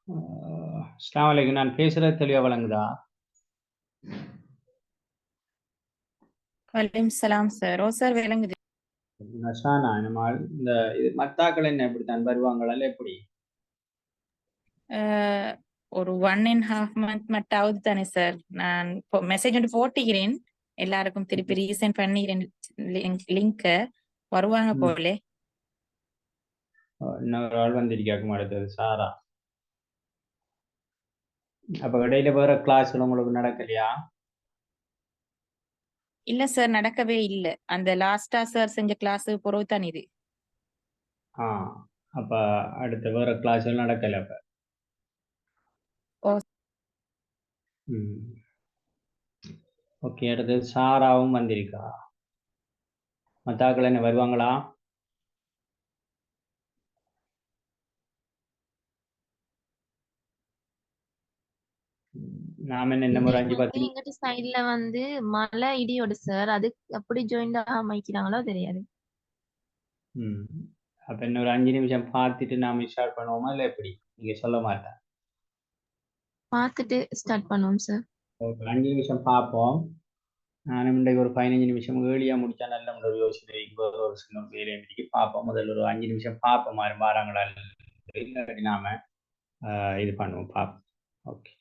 அஸ்ஸலாமு அலைக்கும். நான் பேசுறது தெளிவா விளங்குதா? வலைக்கும் சலாம் சார். ஓ சார் விளங்குது. நஷானா நம்ம இந்த இது மத்தாக்கள் என்ன இப்படித்தான் வருவாங்களா இல்ல எப்படி? அஹ், ஒரு 1.5 month மட்டும் ஆகுது தானே சார். நான் மெசேஜ் வந்து போட்டுக்கிறேன். எல்லாருக்கும் திருப்பி ரீசெண்ட் பண்ணிக்கிறேன் லிங்க. வருவாங்க ம். போலே. இன்னொரு ஆள் வந்திருக்காக்கும் அடுத்தது சாரா. அப்ப இடையில வேற கிளாஸ்கள் உங்களுக்கு நடக்கலையா? இல்ல சார், நடக்கவே இல்ல. அந்த லாஸ்டா சார் செஞ்ச கிளாஸ் பொறவு தான் இது. ஆ. அப்ப அடுத்த வேற கிளாஸ்கள் நடக்கல அப்ப. ஓ ம். ஓகே. அடுத்தது சாராவும் வந்திருக்கா. மத்தாக்கள் என்ன வருவாங்களா? நாம என்ன ஒரு இன்னைக்கு அஞ்சு வந்து பத்து எங்கிட்ட சைடுல வந்து மழை இடியோடு சார். அது அப்படி ஜாயின் ஆகாம வைக்கிறாங்களோ தெரியாது. ம். அப்ப இன்னொரு 5 நிமிஷம் பார்த்துட்டு நாம ஸ்டார்ட் பண்ணுவோமா இல்ல எப்படி? நீங்க சொல்ல மாட்டேன். பார்த்துட்டு ஸ்டார்ட் பண்ணுவோம் சார். ஒரு 5 நிமிஷம் பார்ப்போம். நானும் இன்றைக்கு ஒரு 15 நிமிஷம் ஏர்லியா முடிச்சா நல்ல ஒரு யோசனை இருக்கு. ஒரு சின்ன வேலையை முடிக்க பார்ப்போம். முதல்ல ஒரு 5 நிமிஷம் பார்ப்போம். வாராங்களா இல்லாட்டி நாம இது பண்ணுவோம் பார்ப்போம். ஓகே.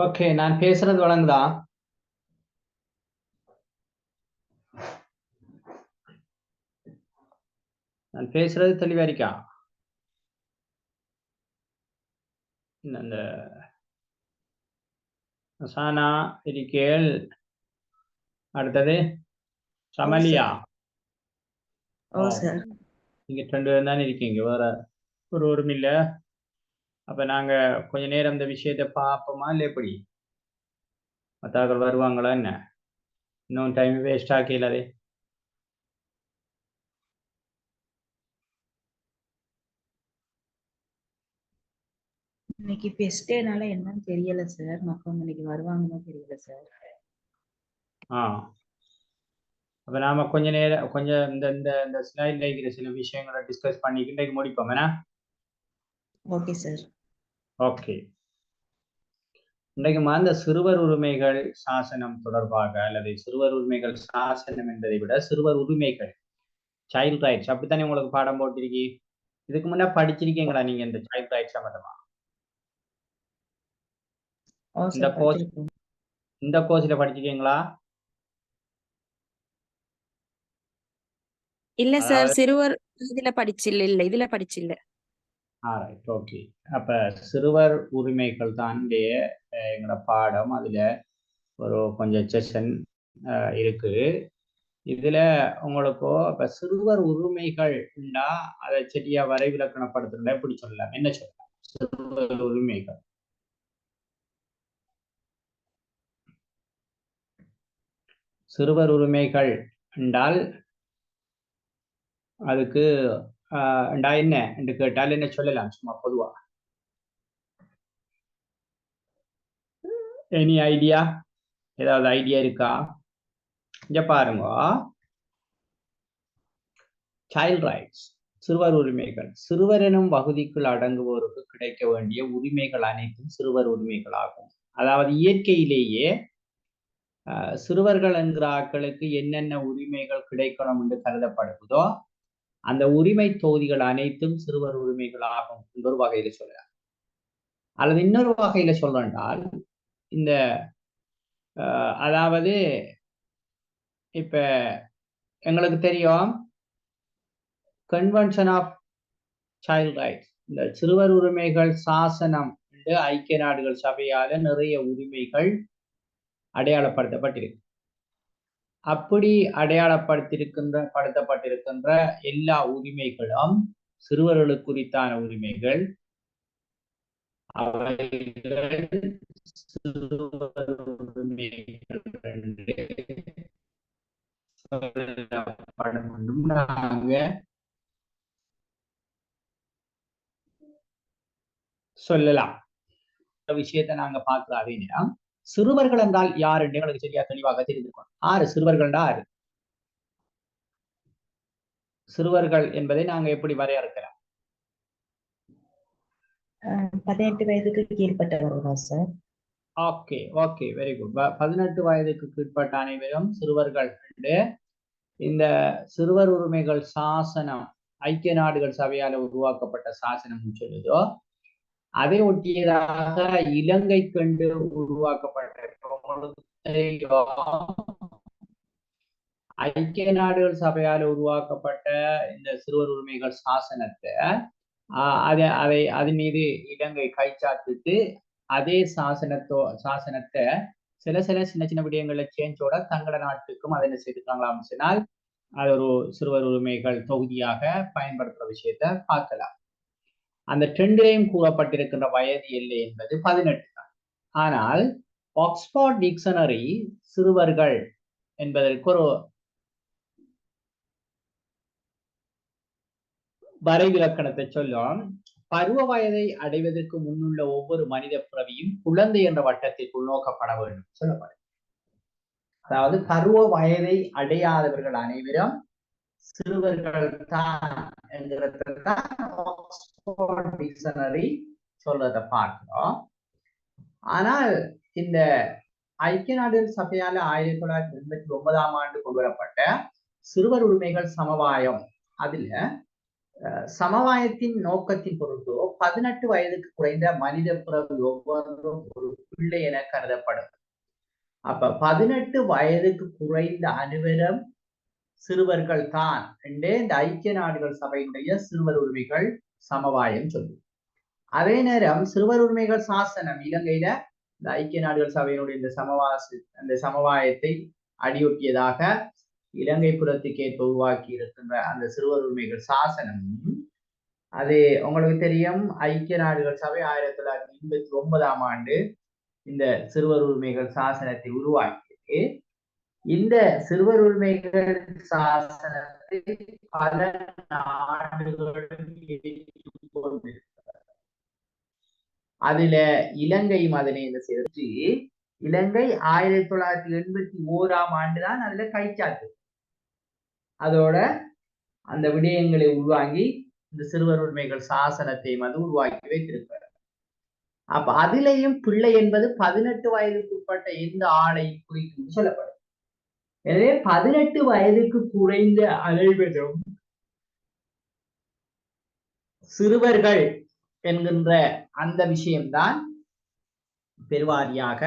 ஓகே, நான் பேசுறது வழங்குதா? நான் பேசுறது தெளிவா இருக்கா? இந்த சானா இருக்கேள், அடுத்தது சமலியா. ஓ சார். நீங்க 2 பேரும் தானே இருக்கீங்க, வேற ஒருவரும் இல்ல. அப்ப நாங்க கொஞ்ச நேரம் இந்த விஷயத்தை பார்ப்போமா, இல்லை எப்படி? மற்றவர்கள் வருவாங்களா என்ன? இன்னும் டைம் வேஸ்ட் ஆக்கலாதே. இன்னைக்கு ஃபெஸ்டேனால என்னன்னு தெரியல சார். மற்றவங்க இன்னைக்கு வருவாங்கன்னு தெரியல சார். அப்ப நாம கொஞ்ச நேரம் கொஞ்சம் இந்த இந்த இந்த ஸ்லைட்ல இருக்கிற சில விஷயங்களை டிஸ்கஸ் பண்ணிக்கிட்டு இன்னைக்கு முடிப்போம் என்ன? Okay sir. ஓகே, இன்றைக்கு இந்த சிறுவர் உரிமைகள் சாசனம் தொடர்பாக, அல்லது சிறுவர் உரிமைகள் சாசனம் என்பதை விட சிறுவர் உரிமைகள், சைல்ட் ரைட்ஸ், அப்படித்தானே உங்களுக்கு பாடம் போட்டிருக்கீ? இதுக்கு முன்ன படிச்சிருக்கீங்களா நீங்க இந்த சைல்ட் ரைட்ஸ் சம்பந்தமா? ஓ இந்த சார், கோர்ஸ் படிச்சிருக்கோம். இந்த கோர்ஸ்ல படிச்சிருக்கீங்களா? இல்ல சார், அதாவது சிறுவர் இதுல படிச்சில்ல. இல்ல இதுல படிச்சில்ல. Right, okay. அப்ப சிறுவர் உரிமைகள் தான் எங்களோட பாடம். அதுல ஒரு கொஞ்சம் செஷன் இருக்கு. இதுல உங்களுக்கு இப்ப சிறுவர் உரிமைகள் உண்டா, அதை சரியா வரைவிலக்கணப்படுத்துறதா எப்படி சொல்லலாம், என்ன சொல்லலாம்? சிறுவர் உரிமைகள், சிறுவர் உரிமைகள் என்றால் அதுக்கு என்ன என்று கேட்டால் என்ன சொல்லலாம் சும்மா பொதுவா? Any idea? ஏதாவது ஐடியா இருக்கா? இங்க பாருங்க, சைல்ட் ரைட்ஸ், சிறுவர் உரிமைகள். சிறுவர் எனும் வகுதிக்குள் அடங்குவோருக்கு கிடைக்க வேண்டிய உரிமைகள் அனைத்தும் சிறுவர் உரிமைகள் ஆகும். அதாவது இயற்கையிலேயே சிறுவர்கள் என்கிற ஆட்களுக்கு என்னென்ன உரிமைகள் கிடைக்கணும் என்று கருதப்படுவதோ அந்த உரிமை தொகுதிகள் அனைத்தும் சிறுவர் உரிமைகள் ஆகும் இன்னொரு வகையில சொல்லலாம். அல்லது இன்னொரு வகையில சொல்றால், இந்த அதாவது இப்ப எங்களுக்கு தெரியும் கன்வென்ஷன் ஆஃப் சைல்ட் ரைட்ஸ், இந்த சிறுவர் உரிமைகள் சாசனம் என்று ஐக்கிய நாடுகள் சபையால நிறைய உரிமைகள் அடையாளப்படுத்தப்பட்டிருக்கு. அப்படி படுத்தப்பட்டிருக்கின்ற எல்லா உரிமைகளும் சிறுவர்களுக்கு குறித்தான உரிமைகள். அவைகள் சிறுவர் உரிமைகள் என்று சொல்லப்படும் என்றும் நாங்க சொல்லலாம். விஷயத்தை நாங்க பார்க்கிற அதே நேரம், சிறுவர்கள் என்றால் யார் என்று எங்களுக்கு சரியா தெளிவாக தெரிந்திருக்கும். ஆறு சிறுவர்கள் ஆறு சிறுவர்கள் என்பதை நாங்க எப்படி வரையறுக்கலாம்? 18 வயதுக்கு கீழ்பட்டவர்களா sir? Okay okay, very good. 18 வயதுக்கு கீழ்பட்ட அனைவரும் சிறுவர்கள் என்று இந்த சிறுவர் உரிமைகள் சாசனம் ஐக்கிய நாடுகள் சபையால் உருவாக்கப்பட்ட சாசனம் சொல்லுதோ, அதை ஒட்டியதாக இலங்கை கண்டு உருவாக்கப்பட்ட ஐக்கிய நாடுகள் சபையால் உருவாக்கப்பட்ட இந்த சிறுவர் உரிமைகள் சாசனத்தை அதன் மீது இலங்கை கைச்சாத்திட்டு அதே சாசனத்தை சில சின்ன சின்ன விடயங்களை சேஞ்சோட தங்கள நாட்டுக்கும் அதை என்ன செய்திருக்காங்களாம் சொன்னால் அது ஒரு சிறுவர் உரிமைகள் தொகுதியாக பயன்படுத்துற விஷயத்த பார்க்கலாம். அந்த ட்ரெண்ட்லையும் கூறப்பட்டிருக்கின்ற வயது எல்லை என்பது 18 தான். ஆனால் ஆக்ஸ்போர்ட் டிக்ஷனரி சிறுவர்கள் என்பதற்கு ஒரு வரைவிலக்கணத்தை சொல்லும். பருவ வயதை அடைவதற்கு முன்னுள்ள ஒவ்வொரு மனித பிறவியும் குழந்தை என்ற வட்டத்திற்குள் நோக்கப்பட வேண்டும் சொல்லப்படும். அதாவது பருவ வயதை அடையாதவர்கள் அனைவரும் சிறுவர்கள் தான் என்கிறதான் டிக்ஷனரி சொல்றதை பார்க்கிறோம். ஆனால் இந்த ஐக்கிய நாடுகள் சபையால 1989 கொண்டு வரப்பட்ட சிறுவர் உரிமைகள் சமவாயம், அதுல சமவாயத்தின் நோக்கத்தின் பொருட்டோ 18 வயதுக்கு குறைந்த மனித பிறகு ஒவ்வொன்றும் ஒரு பிள்ளை என கருதப்படும். அப்ப 18 வயதுக்கு குறைந்த அனைவரும் சிறுவர்கள் தான் என்றே இந்த ஐக்கிய நாடுகள் சபையினுடைய சிறுவர் உரிமைகள் சமவாயம் சொல்லும். அதே நேரம் சிறுவர் உரிமைகள் சாசனம் இலங்கையில இந்த ஐக்கிய நாடுகள் சபையினுடைய இந்த சமவாயத்தை அடியொட்டியதாக இலங்கை புறத்துக்கேற்ப உருவாக்கி இருக்கின்ற அந்த சிறுவர் உரிமைகள் சாசனம், அது உங்களுக்கு தெரியும், ஐக்கிய நாடுகள் சபை 1989 ஆண்டு இந்த சிறுவர் உரிமைகள் சாசனத்தை உருவாக்கியது. இந்த சிறுவர் உரிமைகள் சாசனத்தை பல நாடுகளும் அதுல இலங்கையும் அதனை என்ன செய்து, இலங்கை 1981 ஆண்டுதான் அதுல கைச்சாத்து. அதோட அந்த விடயங்களை உள்வாங்கி இந்த சிறுவர் உரிமைகள் சாசனத்தையும் அது உருவாக்கி வைத்திருக்கிறார். அப்ப அதிலேயும் பிள்ளை என்பது 18 வயதுக்கு உட்பட்ட எந்த ஆளை குறிக்கும் சொல்லப்படும். எனவே 18 வயதுக்கு குறைந்த அனைவரும் சிறுவர்கள் என்கின்ற அந்த விஷயம்தான் பெருவாரியாக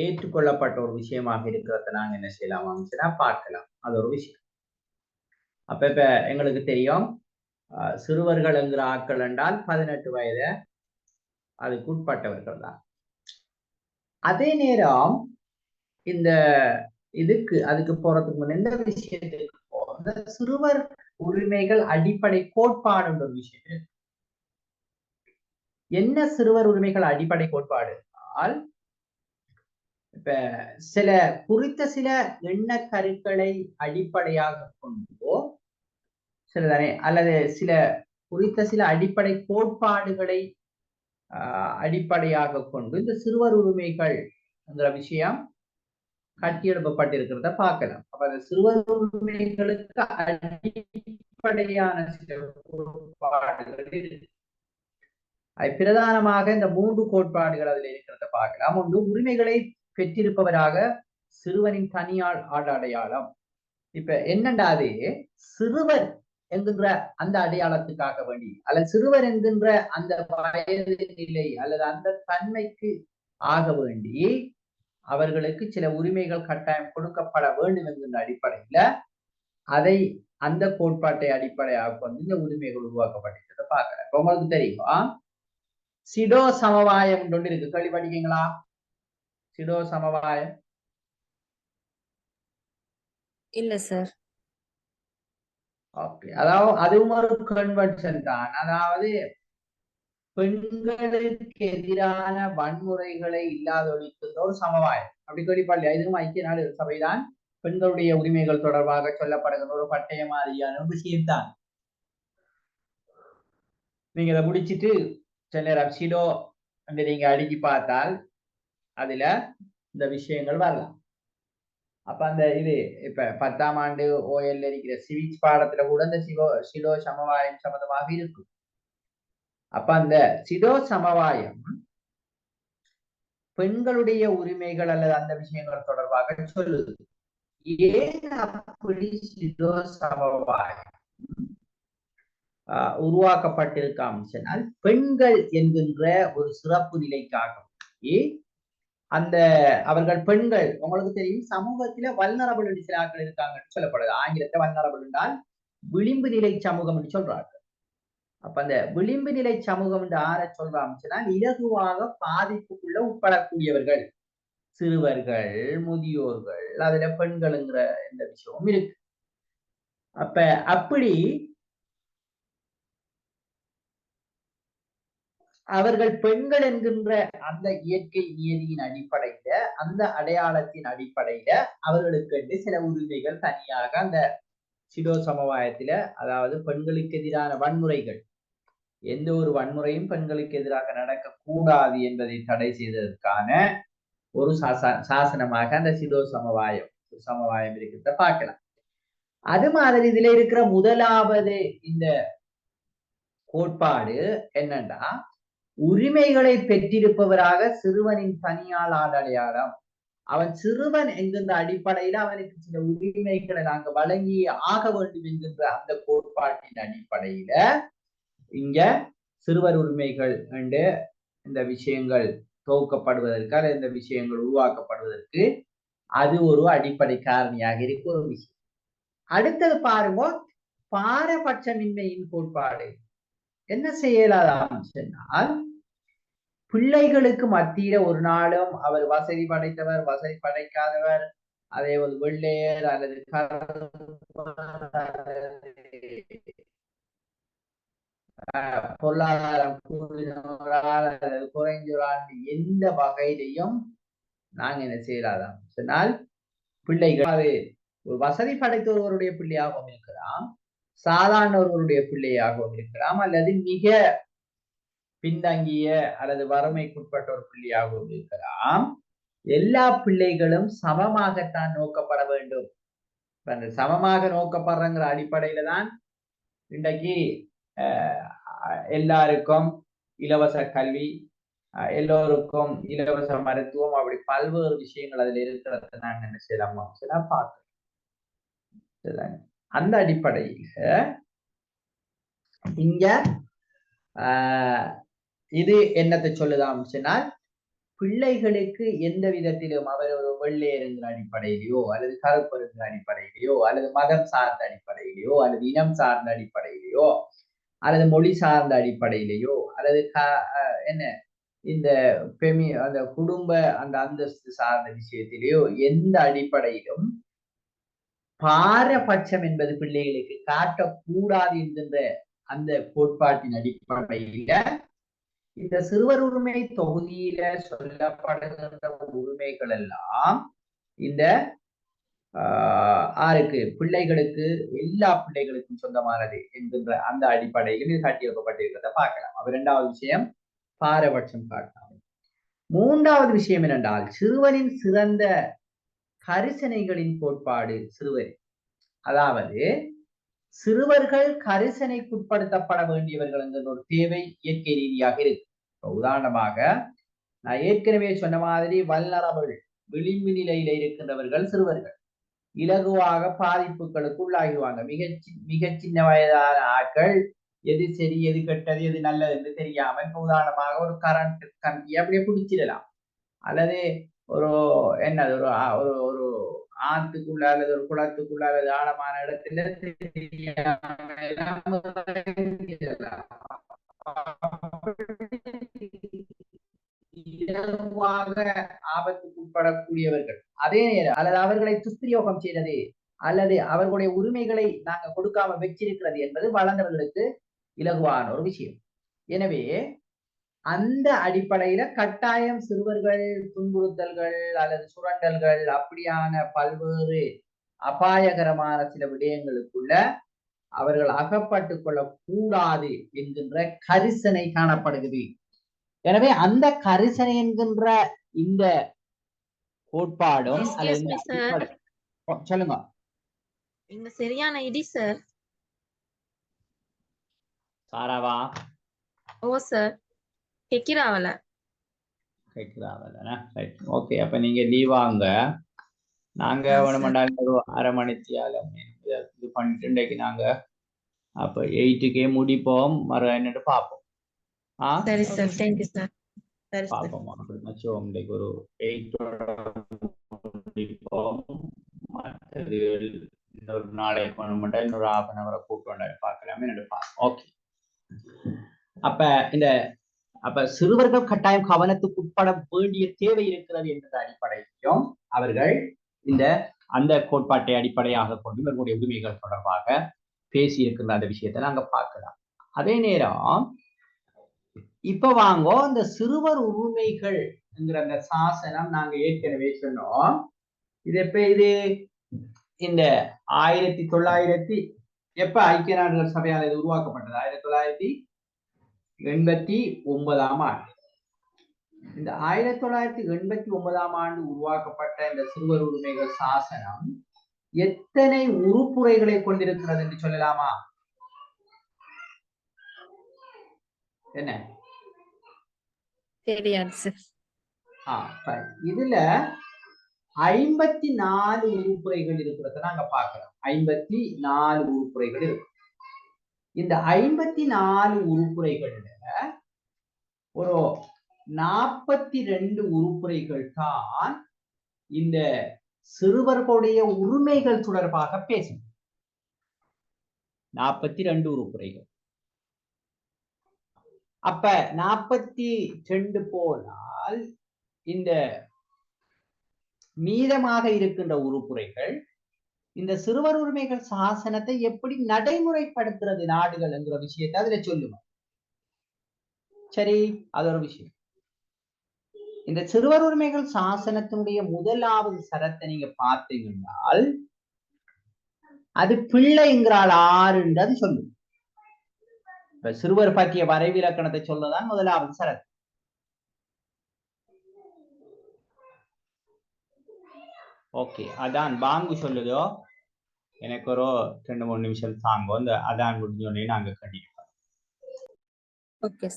ஏற்றுக்கொள்ளப்பட்ட ஒரு விஷயமாக இருக்கிறத நாங்க என்ன செய்யலாம் அமைச்சரா பார்க்கலாம். அது ஒரு விஷயம். அப்ப இப்ப எங்களுக்கு தெரியும், சிறுவர்கள் என்கிற ஆட்கள் என்றால் 18 வயது அதுக்கு உட்பட்டவர்கள் தான். அதே நேரம் இந்த அதுக்கு போறதுக்கு முன்ன இந்த விஷயத்துக்கு போற சிறுவர் உரிமைகள் அடிப்படை கோட்பாடு என்ற ஒரு விஷயம். என்ன சிறுவர் உரிமைகள் அடிப்படை கோட்பாடு? இப்ப சில எண்ண கருக்களை அடிப்படையாக கொண்டோ சிலதானே, அல்லது சில அடிப்படை கோட்பாடுகளை அடிப்படையாக கொண்டு இந்த சிறுவர் உரிமைகள் என்கிற விஷயம் கட்டியெழுப்பப்பட்டிருக்கிறத பார்க்கலாம். அப்ப அந்த சிறுவர் உரிமைகளுக்கு அடிப்படையான சில கோட்பாடுகள் இருக்கு. பிரதானமாக இந்த 3 கோட்பாடுகள் அதுல இருக்கிறத பார்க்கலாம். ஒன்று, உரிமைகளை பெற்றிருப்பவராக சிறுவனின் தனியால் அடையாளம். இப்ப என்னண்டாது, சிறுவர் என்கின்ற அந்த அடையாளத்துக்காக வேண்டி, அல்லது சிறுவர் என்கின்ற அந்த வயது நிலை அல்லது அந்த தன்மைக்கு ஆக வேண்டி அவர்களுக்கு சில உரிமைகள் கட்டாயம் கொடுக்கப்பட வேண்டும் என்கின்ற அடிப்படையில அந்த கோட்பாட்டை அடிப்படையாக கொண்டு இந்த உரிமைகள் உருவாக்கப்பட்டிருக்கிறத பார்க்கிறேன். இப்ப உங்களுக்கு தெரியுமா, சிடோ சமவாயம் ஒன்று இருக்கு, கேள்விப்பட்டிருக்கீங்களா? சிடோ சமவாயம் இல்ல சார். ஓகே, அதாவது அதுவும் ஒரு கன்வென்ஷன் தான். அதாவது பெண்களுக்கு எதிரான வன்முறைகளை இல்லாதொழிக்கின்ற ஒரு சமவாயம். அப்படி கேள்விப்படலையா? இதுவும் ஐக்கிய நாடுகள் சபைதான் பெண்களுடைய உரிமைகள் தொடர்பாக சொல்லப்படுகின்ற ஒரு பட்டய மாதிரியான விஷயம்தான். நீங்க இதை முடிச்சுட்டு சில சிடோ நீங்க அடுக்கி பார்த்தால் அதுல இந்த விஷயங்கள் வரலாம். அப்ப அந்த இப்ப 10ஆம் ஆண்டு OL இருக்கிற சிவிக்ஸ் பாடத்துல கூட இந்த சிடோ சமவாயம் சம்பந்தமாக இருக்கும். அப்ப அந்த சிடோ சமவாயம் பெண்களுடைய உரிமைகள் அல்லது அந்த விஷயங்கள் தொடர்பாக சொல்லுது. ஏன் அப்படி சிடோ சமவாயம் உருவாக்கப்பட்டிருக்காம் சொன்னால், பெண்கள் என்கின்ற ஒரு சிறப்பு நிலைக்காக அவர்கள் பெண்கள், உங்களுக்கு தெரியும், சமூகத்தில வல்னரபிள் என்று சில ஆட்கள் இருக்காங்கன்னு சொல்லப்படுது. ஆங்கிலத்தை வல்னரபிள் என்றால் விளிம்பு நிலை சமூகம் என்று சொல்றாங்க. அப்ப அந்த விளிம்பு நிலை சமூகம் என்று ஆற சொல்றாங்கன்னா, இலகுவாக பாதிப்புக்குள்ள உட்படக்கூடியவர்கள், சிறுவர்கள், முதியோர்கள், அதுல பெண்கள்ங்கிற இந்த விஷயமும் இருக்கு. அப்ப அப்படி அவர்கள் பெண்கள் என்கின்ற அந்த இயற்கை நியதியின் அடிப்படையில, அந்த அடையாளத்தின் அடிப்படையில அவர்களுக்கு சில உரிமைகள் தனியாக அந்த சிடோ சமவாயத்தில, அதாவது பெண்களுக்கு எதிரான வன்முறைகள், எந்த ஒரு வன்முறையும் பெண்களுக்கு எதிராக நடக்கக்கூடாது என்பதை தடை செய்ததற்கான ஒரு சாசனமாக அந்த சிடோ சமவாயம் இருக்கிறத பார்க்கலாம். அது மாதிரி இதுல இருக்கிற முதலாவது இந்த கோட்பாடு என்னன்னா, உரிமைகளை பெற்றிருப்பவராக சிறுவனின் தனியால் அடையாளம். அவன் சிறுவன் என்கின்ற அடிப்படையில அவனுக்கு சில உரிமைகளை நாங்க வழங்கி ஆக வேண்டும் என்கின்ற அந்த கோட்பாட்டின் அடிப்படையில இங்க சிறுவர் உரிமைகள் என்று இந்த விஷயங்கள் துவக்கப்படுவதற்கு அல்லது இந்த விஷயங்கள் உருவாக்கப்படுவதற்கு அது ஒரு அடிப்படை காரணியாக இருக்கு ஒரு விஷயம். அடுத்தது பாருங்க, பாரபட்சமின்மையின் கோட்பாடு. என்ன செய்யலாம் சொன்னால், பிள்ளைகளுக்கு மத்தியில ஒரு நாளும் அவர் வசதி படைத்தவர் வசதி படைக்காதவர், அதே ஒரு வெள்ளையர் அல்லது பொருளாதாரம் அல்லது குறைஞ்சொரான் எந்த வகையிலையும் நாங்க என்ன செய்யலாதான் சொன்னால், பிள்ளைகள் அது ஒரு வசதி படைத்த ஒருவருடைய பிள்ளையாகவும் இருக்கலாம், சாதாரண ஒருவருடைய பிள்ளையாகவும் இருக்கலாம், அல்லது மிக பின்தங்கிய அல்லது வறுமைக்குட்பட்ட ஒரு பிள்ளையாகவும் இருக்கலாம். எல்லா பிள்ளைகளும் சமமாகத்தான் நோக்கப்பட வேண்டும். சமமாக நோக்கப்படுறங்கிற அடிப்படையில தான் இன்றைக்கு எல்லாருக்கும் இலவச கல்வி, எல்லோருக்கும் இலவச மருத்துவம், அப்படி பல்வேறு விஷயங்கள் அதுல இருக்கிறத நான் என்ன செய்யலாம் பார்க்கிறேன். அந்த அடிப்படையில இங்க இது என்னத்தை சொல்லுதாம் சொன்னால், பிள்ளைகளுக்கு எந்த விதத்திலும் அவர் ஒரு வெள்ளையருங்கிற அடிப்படையிலையோ அல்லது கருப்பருங்கிற அடிப்படையிலையோ அல்லது மதம் சார்ந்த அடிப்படையிலையோ அல்லது இனம் சார்ந்த அடிப்படையிலையோ அல்லது மொழி சார்ந்த அடிப்படையிலையோ அல்லது என்ன இந்த அந்த குடும்ப அந்த அந்தஸ்து சார்ந்த விஷயத்திலேயோ எந்த அடிப்படையிலும் பாரபட்சம் என்பது பிள்ளைகளுக்கு காட்டக்கூடாது என்கின்ற அந்த கோட்பாட்டின் அடிப்படையில இந்த சிறுவர் உரிமை தொகுதியில சொல்லப்படுகின்ற உரிமைகள் எல்லாம் இந்த ஆருக்கு பிள்ளைகளுக்கு, எல்லா பிள்ளைகளுக்கும் சொந்தமானது என்கின்ற அந்த அடிப்படையில் இது காட்டியிருக்கப்பட்டிருக்கிறத பார்க்கலாம். அது இரண்டாவது விஷயம், பாரபட்சம் காட்டாமல். மூன்றாவது விஷயம் என்னென்றால், சிறுவனின் சிறந்த கரிசனைகளின் கோட்பாடு. அதாவது சிறுவர்கள் கரிசனைக்குட்படுத்தப்பட வேண்டியவர்கள் என்கிற ஒரு தேவை இயற்கை ரீதியாக இருக்கு. உதாரணமாக நான் ஏற்கனவே சொன்ன மாதிரி வல்னரபிள், விளிம்பு நிலையில இருக்கின்றவர்கள் சிறுவர்கள் இலகுவாக பாதிப்புகளுக்கு உள்ளாகிடுவாங்க. மிக சின்ன வயதான ஆட்கள் எது சரி எது கெட்டது எது நல்லது என்று தெரியாமல் உதாரணமாக ஒரு கரண்ட் கம்பியை அப்படியே பிடிச்சிடலாம், அல்லது ஒரு என்னது ஒரு ஒரு ஆத்துக்குள்ள அல்லது ஒரு குளத்துக்குள்ள அல்லது ஆழமான இடத்துல இலகுவாக ஆபத்துக்கு உட்படக்கூடியவர்கள். அதே நேரம் அல்லது அவர்களை துஷ்பிரயோகம் செய்வது அல்லது அவர்களுடைய உரிமைகளை நாங்க கொடுக்காம வச்சிருக்கிறது என்பது வளர்ந்தவர்களுக்கு இலகுவான ஒரு விஷயம். எனவே அந்த அடிப்படையில கட்டாயம் சிறுவர்கள் துன்புறுத்தல்கள் அல்லது சுரண்டல்கள் அப்படியான பல்வேறு அபாயகரமான சில விடயங்களுக்குள்ள அவர்கள் அகப்பட்டு கொள்ளக்கூடாது என்கின்ற கரிசனை காணப்படுகிறது. எனவே அந்த கரிசனை என்கின்ற இந்த கோட்பாடும் சொல்லுங்க. இங்க சரியான இடி சார். சாராவா? ஓ சார், கேட்கிறாவல. ஓகே, அப்ப நீங்க லீவாங்க. நாங்க ஒரு அரை மணித்தியாலம் இது பண்ணிட்டு இன்றைக்கு நாங்க அப்ப 8க்கே முடிப்போம். மறு என்னட்டு பார்ப்போம். சரி சார், தேங்க்யூ சார். சரி பார்ப்போம். இன்றைக்கு ஒரு 8 இன்னொரு நாளை பண்ண இன்னொரு 1/2 hour கூப்பிட்டு பார்க்கலாமே என்னட்டு பார்ப்போம். ஓகே, அப்ப சிறுவர்கள் கட்டாயம் கவனத்துக்கு உட்பட வேண்டிய தேவை இருக்கிறது என்ற அடிப்படையிலும் அவர்கள் அந்த கோட்பாட்டை அடிப்படையாக கொண்டு இவர்களுடைய உரிமைகள் தொடர்பாக பேசி இருக்கின்ற அந்த விஷயத்தை நாங்க பார்க்கலாம். அதே நேரம் இப்ப வாங்கோ, இந்த சிறுவர் உரிமைகள் என்கிற அந்த சாசனம் நாங்க ஏற்கனவே சொன்னோம். இது எப்ப இது இந்த 1900 எப்ப ஐக்கிய நாடுகள் சபையால் இது உருவாக்கப்பட்டது? 1989 ஆண்டு. இந்த 1989 ஆண்டு உருவாக்கப்பட்ட இந்த சிறுவர் உரிமைகள் சாசனம் எத்தனை உறுப்புரைகளை கொண்டிருக்கிறது என்று சொல்லலாமா? என்ன தெரியாது சார். இதுல 54 உருப்புரைகள் இருக்கிறத நாங்க பார்க்கிறோம். 54 உருப்புரைகள் இருக்கு. இந்த 54 உருப்புரைகள்ல ஒரு 42 உருப்புரைகள் தான் இந்த சிறுவர்களுடைய உரிமைகள் தொடர்பாக பேசும். 42 உருப்புரைகள். அப்ப 42 போனால் இந்த மீதமாக இருக்கின்ற உருப்புரைகள் இந்த சிறுவர் உரிமைகள் சாசனத்தை எப்படி நடைமுறைப்படுத்துறது நாடுகள் என்கிற விஷயத்தை அதுல சொல்லுவோம். சரி, அது ஒரு விஷயம். இந்த சிறுவர் உரிமைகள் சாசனத்தினுடைய முதலாவது சரத்தை நீங்க பார்த்தீங்கன்னால் அது பிள்ளைங்கிறாள் ஆறுன்றது சொல்லும். இப்ப சிறுவர் பற்றிய வரைவிலக்கணத்தை சொல்லதான் முதலாவது சரத்து. ஓகே, அதான் பாங்கு சொல்லுதோ. எனக்கு ஒரு 2-3 நிமிஷம் தாங்க. அந்த அதான் முடிஞ்சோடனே நாங்க கண்டிப்போம். ஓகே.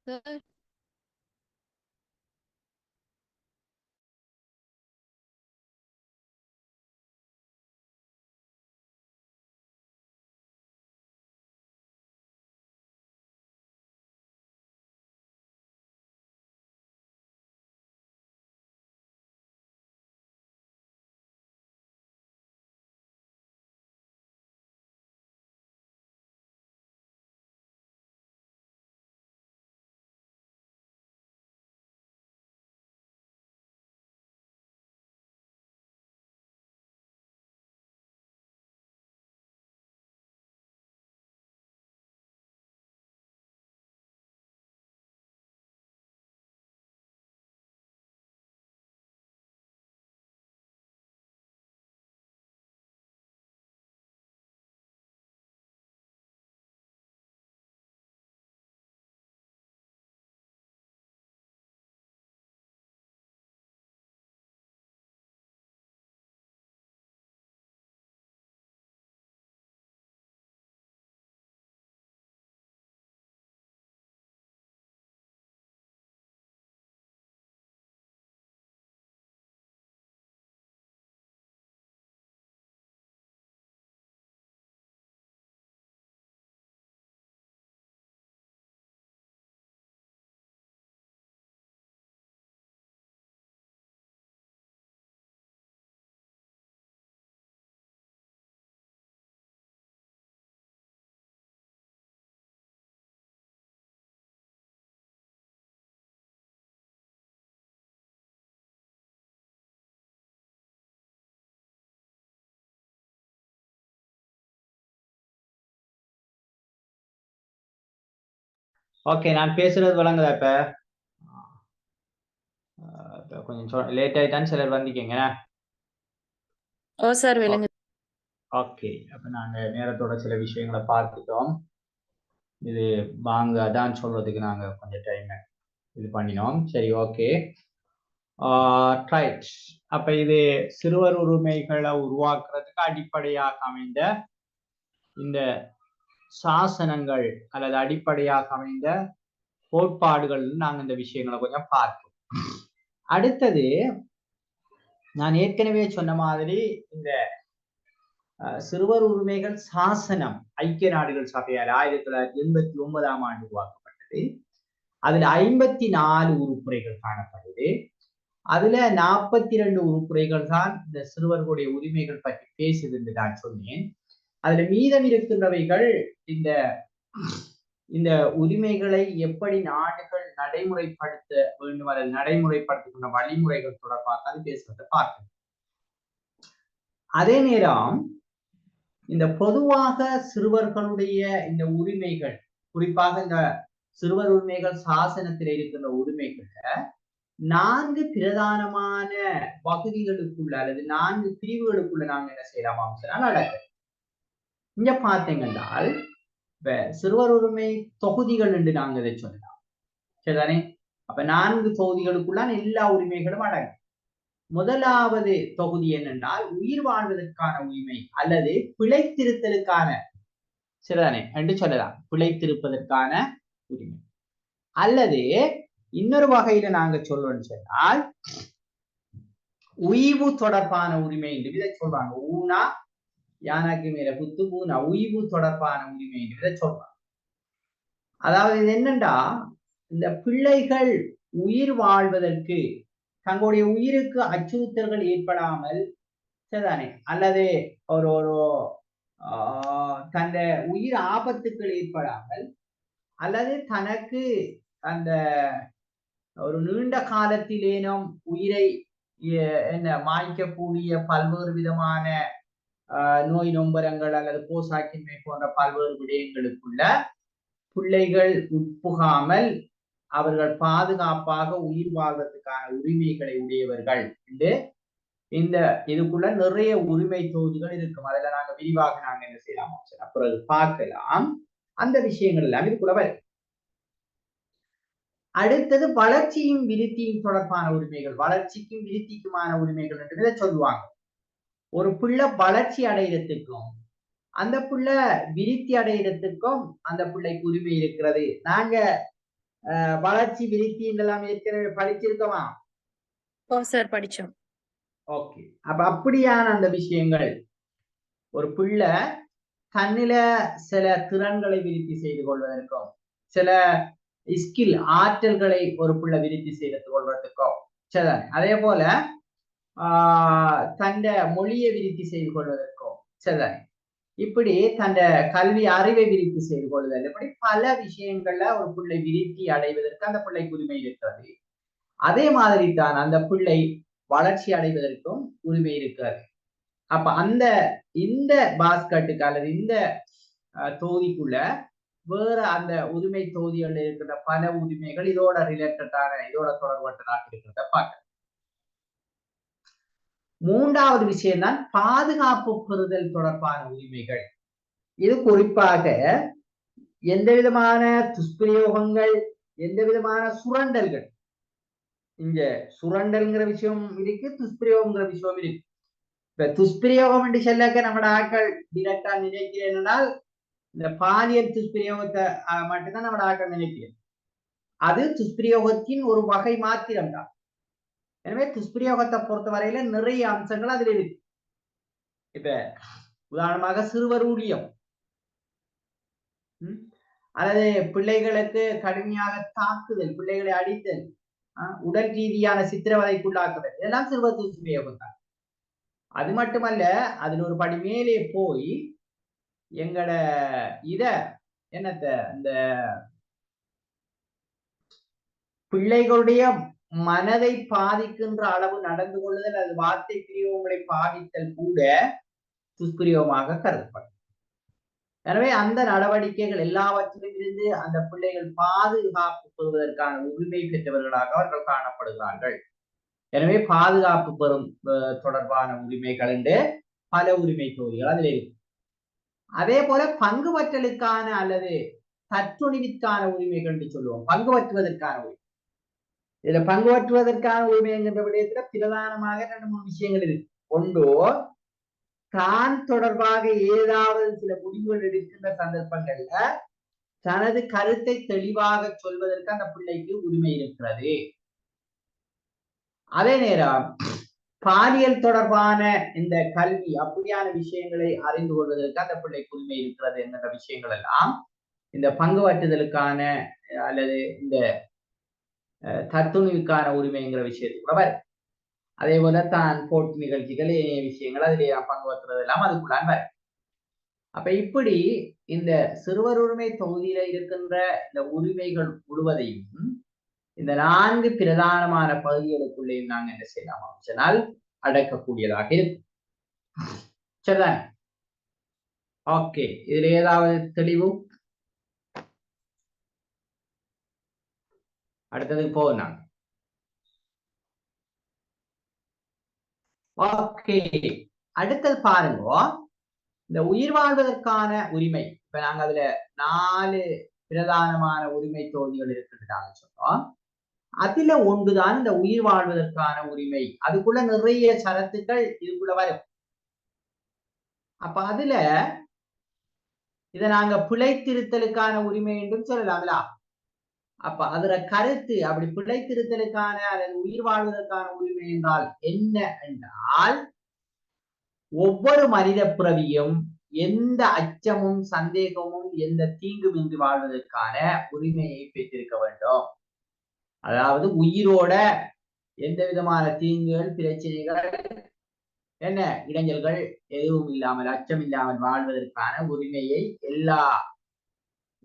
சார் ஓகே, நான் பேசுறது விளங்குதா? இப்ப கொஞ்சம் லேட் ஆயிட்டான்னு சிலர் வந்திக்கங்க. ஓ சார் விளங்கு. ஓகே, அப்ப நாங்க நேரத்தோட சில விஷயங்களை பார்த்துட்டோம். இது வாங்க அதான் சொல்றதுக்கு நாங்க கொஞ்சம் டைம் இது பண்ணினோம். சரி, ஓகே, ரைட். அப்ப இது சிறுவர் உரிமைகளை உருவாக்குறதுக்கு அடிப்படையாக அமைந்த இந்த சாசனங்கள் அல்லது அடிப்படையாக அமைந்த கோட்பாடுகள் நாங்க இந்த விஷயங்களை கொஞ்சம் பார்ப்போம். அடுத்தது நான் ஏற்கனவே சொன்ன மாதிரி இந்த சிறுவர் உரிமைகள் சாசனம் ஐக்கிய நாடுகள் சபையால் 1989ஆம் ஆண்டு உருவாக்கப்பட்டது. அதுல 54 உறுப்புரைகள் காணப்படுது. அதுல 42 உறுப்புரைகள் தான் இந்த சிறுவர்களுடைய உரிமைகள் பற்றி பேசுது என்று நான் சொன்னேன். அதுல மீதம் இருக்கின்றவைகள் இந்த உரிமைகளை எப்படி நாடுகள் நடைமுறைப்படுத்த வேண்டும் அல்லது நடைமுறைப்படுத்துகின்ற வழிமுறைகள் தொடர்பாக அது பேசுறதை பார்க்கணும். அதே நேரம் இந்த பொதுவாக சிறுவர்களுடைய இந்த உரிமைகள், குறிப்பாக இந்த சிறுவர் உரிமைகள் சாசனத்தில் இருக்கின்ற உரிமைகளை 4 பிரதானமான பகுதிகளுக்குள்ள அல்லது 4 பிரிவுகளுக்குள்ள நாங்க என்ன செய்யலாம் நடக்குது. இங்க பார்த்தீங்கன்னால் இப்ப சிறுவர் உரிமை தொகுதிகள் என்று நாங்க இதை சொல்லலாம். சரிதானே? அப்ப 4 தொகுதிகளுக்குள்ளான எல்லா உரிமைகளும் அடங்கும். முதலாவது தொகுதி என்னென்றால் உயிர் வாழ்வதற்கான உரிமை அல்லது பிழைத்திருத்தலுக்கான, சரிதானே என்று சொல்லலாம், பிழைத்திருப்பதற்கான உரிமை. அல்லது இன்னொரு வகையில நாங்க சொல்றோம்னு சொன்னால் உய்வு தொடர்பான உரிமை என்று இதை சொல்றாங்க. ஊனா யானாக்கு மேல குத்து பூனா, உய்வு தொடர்பான உரிமை என்று இதை சொல்றாங்க. அதாவது இது என்னண்டா, இந்த பிள்ளைகள் உயிர் வாழ்வதற்கு தங்களுடைய உயிருக்கு அச்சுறுத்தல்கள் ஏற்படாமல், சரிதானே, அல்லது ஒரு தந்த உயிர் ஆபத்துக்கள் ஏற்படாமல், அல்லது தனக்கு அந்த ஒரு நீண்ட காலத்திலேனும் உயிரை மாய்க்கக்கூடிய பல்வேறு விதமான நோய் நொம்பரங்கள் அல்லது போசாக்கின்மை போன்ற பல்வேறு விடயங்களுக்குள்ள பிள்ளைகள் உட்புகாமல் அவர்கள் பாதுகாப்பாக உயிர் வாழ்வதற்கான உரிமைகளை உடையவர்கள் என்று இந்த இதுக்குள்ள நிறைய உரிமை தொகுதிகள் இருக்கும். அதில் நாங்க விரிவாக நாங்க என்ன செய்யலாம் அப்புறம் பார்க்கலாம். அந்த விஷயங்கள் எல்லாம் இதுக்குள்ள வரும். அடுத்தது வளர்ச்சியும் விருத்தியும் தொடர்பான உரிமைகள், வளர்ச்சிக்கும் விருத்திக்குமான உரிமைகள் என்று சொல்லுவாங்க. ஒரு பிள்ளை வளர்ச்சி அடைகிறதுக்கும் அந்த பிள்ளை விருத்தி அடைகிறதுக்கும் அந்த பிள்ளைக்கு உரிமை இருக்கிறது. நாங்க வளர்ச்சி விருத்தி எல்லாம் ஏற்கனவே படிச்சிருக்கோமா? ஓ சார் படிச்சோம். ஓகே, அப்ப அப்படியான அந்த விஷயங்கள் ஒரு பிள்ளை தன்னில சில திறன்களை விருத்தி செய்து கொள்வதற்கும் சில ஸ்கில் ஆற்றல்களை ஒரு பிள்ளை விருத்தி செய்து கொள்வதற்கும் சரி, அதே போல தந்த மொழியை விருத்தி செய்து கொள்வதற்கும் சரி, இப்படி தந்த கல்வி அறிவை விருத்தி செய்து கொள்வதல், இப்படி பல விஷயங்கள்ல ஒரு பிள்ளை விருத்தி அடைவதற்கு அந்த பிள்ளைக்கு உரிமை இருக்கிறது. அதே மாதிரி தான் அந்த பிள்ளை வளர்ச்சி அடைவதற்கும் உரிமை இருக்கிறது. அப்ப அந்த இந்த பாஸ்கட்டுக்கு அல்லது இந்த தொகுதிக்குள்ள வேற அந்த உரிமை தொகுதிகள் இருக்கிற பல உரிமைகள் இதோட ரிலேட்டடான இதோட தொடர்பட்டதாக இருக்கிறத பார்க்க. மூன்றாவது விஷயம் தான் பாதுகாப்பு பெறுதல் தொடர்பான உரிமைகள். இது குறிப்பாக எந்த விதமான துஷ்பிரயோகங்கள், எந்த விதமான சுரண்டல்கள், இங்க சுரண்டல்ங்கிற விஷயம் இருக்கு, துஷ்பிரயோகங்கிற விஷயம் இருக்கு. இப்ப துஷ்பிரயோகம் என்று சொல்லாக்க நம்மட ஆட்கள் டிரெக்டா நினைக்கிறேன், இந்த பாலியல் துஷ்பிரயோகத்தை மட்டும்தான் நம்மட ஆட்கள் நினைக்கிறேன். அது துஷ்பிரயோகத்தின் ஒரு வகை மாத்திரம்தான். எனவே துஷ்பிரயோகத்தை பொறுத்த வரையில நிறைய அம்சங்கள் அதுல இருக்கு. இப்ப உதாரணமாக சிறுவர் ஊழியம் அல்லது பிள்ளைகளுக்கு கடுமையாக தாக்குதல், பிள்ளைகளை அடித்தல், உடல் ரீதியான சித்திரவதைக்குள்ளாக்குதல், இதெல்லாம் சிறுவர் துஷ்பிரயோகம் தான். அது மட்டுமல்ல, அதுல ஒரு படி மேலே போய் எங்கட இத என்னத்த இந்த பிள்ளைகளுடைய மனதை பாதிக்கின்ற அளவு நடந்து கொள்ளுதல், அது வார்த்தை பிரியோகங்களை பாதித்தல் கூட துஷ்பிரயோகமாக கருதப்படும். எனவே அந்த நடவடிக்கைகள் எல்லாவற்றிலும் இருந்து அந்த பிள்ளைகள் பாதுகாப்பு பெறுவதற்கான உரிமை பெற்றவர்களாக அவர்கள் காணப்படுகிறார்கள். எனவே பாதுகாப்பு பெறும் தொடர்பான உரிமைகள் என்று பல உரிமை தொகுதிகள் அதில் இருக்கு. அதே போல பங்குபற்றலுக்கான அல்லது தற்துணிவிற்கான உரிமைகள் என்று சொல்லுவோம். பங்குபற்றுவதற்கான உரிமை, இதுல பங்குபற்றுவதற்கான உரிமை என்கின்ற விடயத்துல பிரதானமாக 2-3 விஷயங்கள் இருக்கு. ஒன்று, தான் தொடர்பாக ஏதாவது சில முடிவுகள் எடுக்கின்ற சந்தர்ப்பங்கள்ல தனது கருத்தை தெளிவாக சொல்வதற்கு அந்த பிள்ளைக்கு உரிமை இருக்கிறது. அதே நேரம் பாலியல் தொடர்பான இந்த கல்வி அப்படியான விஷயங்களை அறிந்து கொள்வதற்கு அந்த பிள்ளைக்கு உரிமை இருக்கிறது என்கிற விஷயங்கள் எல்லாம் இந்த பங்குபற்றுதலுக்கான அல்லது இந்த தத்துணிவுக்கான உரிமைங்கிற விஷயத்துக்குள்ள வரும். அதே போல தான் போட்டி நிகழ்ச்சிகள் விஷயங்கள் அதிலே பங்குபற்றுறது எல்லாம் அதுக்குள்ளான் வரும். அப்ப இப்படி இந்த சிறுவர் உரிமை தொகுதியில இருக்கின்ற இந்த உரிமைகள் முழுவதையும் இந்த 4 பிரதானமான பகுதிகளுக்குள்ளேயும் நாங்க என்ன செய்யலாம் சொன்னால் அடக்கக்கூடியதாக இருக்கும். சரிதானே? ஓகே, இதுல ஏதாவது தெளிவு? அடுத்ததுக்கு போகலாம். ஓகே, அடுத்தது பாருங்க, இந்த உயிர் வாழ்வதற்கான உரிமை. இப்ப நாங்க அதுல 4 பிரதானமான உரிமை தொகுதிகள் இருக்குன்னு சொன்னோம். அதுல ஒன்றுதான் இந்த உயிர் வாழ்வதற்கான உரிமை. அதுக்குள்ள நிறைய சரத்துக்கள் இதுக்குள்ள வரும். அப்ப அதுல இத நாங்க பிழைத்திருத்தலுக்கான உரிமை என்றும் சொல்லலாம்ல. அப்ப அதுல கருத்து அப்படி பிழைத்திருத்தலுக்கான அல்லது உயிர் வாழ்வதற்கான உரிமை என்றால் என்ன என்றால், ஒவ்வொரு மனித பிறவியும் எந்த அச்சமும் சந்தேகமும் எந்த தீங்குமின்றி வாழ்வதற்கான உரிமையை பெற்றிருக்க வேண்டும். அதாவது உயிரோட எந்த விதமான தீங்குகள், பிரச்சனைகள், என்ன இடைஞ்சல்கள் எதுவும் இல்லாமல், அச்சம் இல்லாமல் வாழ்வதற்கான உரிமையை எல்லா